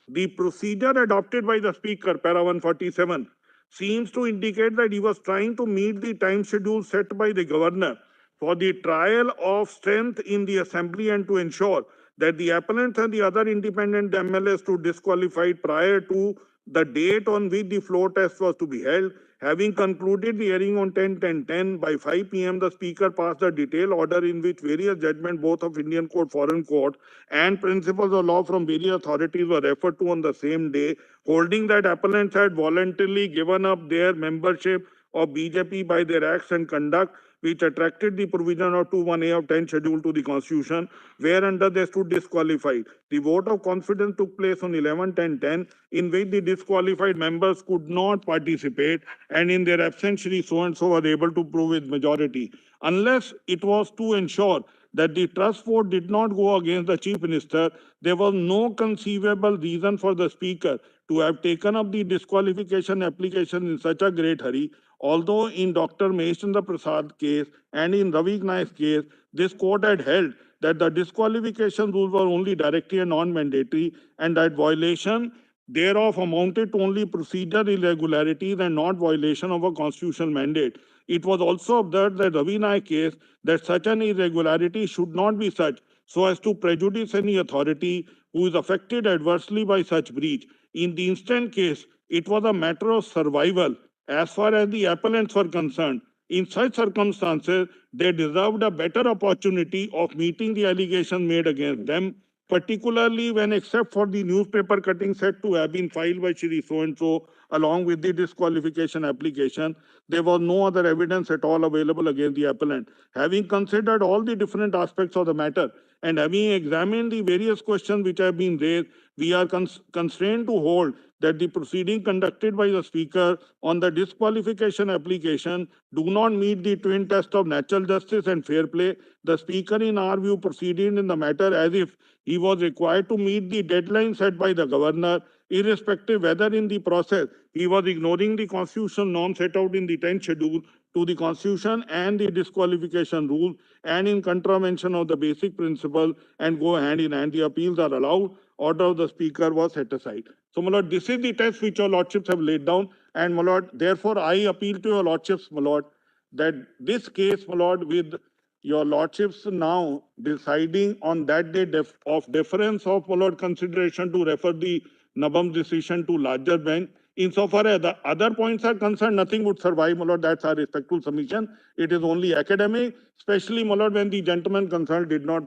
The procedure adopted by the speaker, para 147, seems to indicate that he was trying to meet the time schedule set by the governor for the trial of strength in the assembly and to ensure that the appellants and the other independent MLAs to disqualified prior to the date on which the floor test was to be held. Having concluded the hearing on 10/10/10 by 5 p.m., the Speaker passed a detailed order in which various judgments, both of Indian Court, Foreign Court, and principles of law from various authorities were referred to on the same day, holding that appellants had voluntarily given up their membership of BJP by their acts and conduct, which attracted the provision of 2(1)(a) of 10 schedule to the Constitution, whereunder they stood disqualified. The vote of confidence took place on 11/10/10, in which the disqualified members could not participate, and in their absence, Shri so-and-so was able to prove with majority. Unless it was to ensure that the trust vote did not go against the Chief Minister, there was no conceivable reason for the Speaker to have taken up the disqualification application in such a great hurry. Although in Dr. Maheshchandra Prasad case and in Ravi Naik's case, this court had held that the disqualification rules were only directory and non-mandatory, and that violation thereof amounted to only procedural irregularities and not violation of a constitutional mandate. It was also observed that Ravi Naik case that such an irregularity should not be such so as to prejudice any authority who is affected adversely by such breach. In the instant case, it was a matter of survival as far as the appellants were concerned. In such circumstances, they deserved a better opportunity of meeting the allegations made against them, particularly when, except for the newspaper cutting said to have been filed by Shri so-and-so along with the disqualification application, there was no other evidence at all available against the appellant. Having considered all the different aspects of the matter and having examined the various questions which have been raised, we are constrained to hold that the proceeding conducted by the Speaker on the disqualification application do not meet the twin test of natural justice and fair play. The Speaker, in our view, proceeded in the matter as if he was required to meet the deadline set by the Governor, irrespective whether in the process he was ignoring the constitutional norm set out in the 10th schedule to the Constitution and the disqualification rule, and in contravention of the basic principle, and go hand in hand. The appeals are allowed. Order of the Speaker was set aside. So, my lord, this is the test which your lordships have laid down, and my lord, therefore, I appeal to your lordships, my lord, that this case, my lord, with your lordships now deciding on that day of deference of, my lord, consideration to refer the Nabam's decision to larger bench. Insofar as the other points are concerned, nothing would survive, my lord. That's our respectful submission. It is only academic, especially, my lord, when the gentleman concerned did not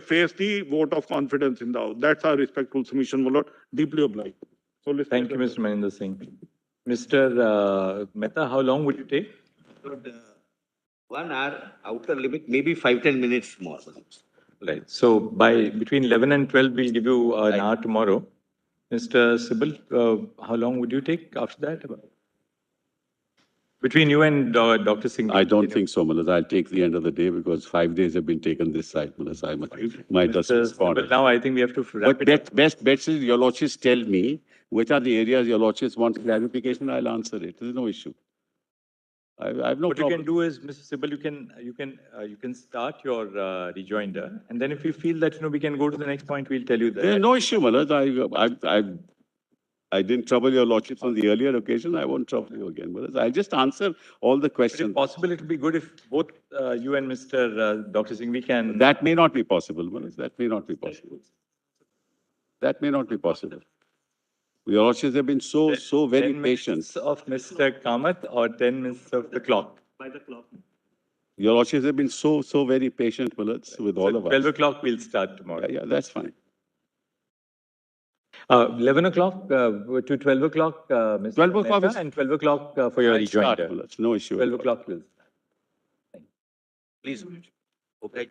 face the vote of confidence in the House. That's our respectful submission, my lord. Deeply obliged. So Thank you, Mr. Maninder Singh. Mr. Mehta, how long would you take? But, 1 hour outer limit, maybe 5-10 minutes more. Right. So by between 11 and 12, we'll give you an hour tomorrow. Mr. Sibyl, how long would you take after that? Between you and Dr. Singh? I don't think so, Malas. I'll take the end of the day because 5 days have been taken this side, Malas. I might just respond. But now I think we have to wrap But it up. best bets is your lordships tell me which are the areas your lordships want clarification. I'll answer it. There's no issue. I have no What problem. you can do is, Mr. Sibyl, you can start your rejoinder, and then if you feel that we can go to the next point, we'll tell you that. There's no issue, Malas. I didn't trouble your lordships on the earlier occasion. I won't trouble you again, Malas. I'll just answer all the But questions. if possible, it would be good if both you and Mr. Dr. Singh, we can. That may not be possible, Malas. That may not be possible. That may not be possible. Your lordships have been so very 10 patient. minutes of Mr. Kamath or 10 minutes of the clock? By the clock. Your lordships have been so very patient, Malas, with all of us. 12 o'clock, we'll start tomorrow. Yeah, that's fine. 11 o'clock to 12 o'clock, Mr. 12 o'clock Mehta, is- and 12 o'clock for your I'll start, rejoinder. Malas. No issue. 12 o'clock will start. Please. Okay.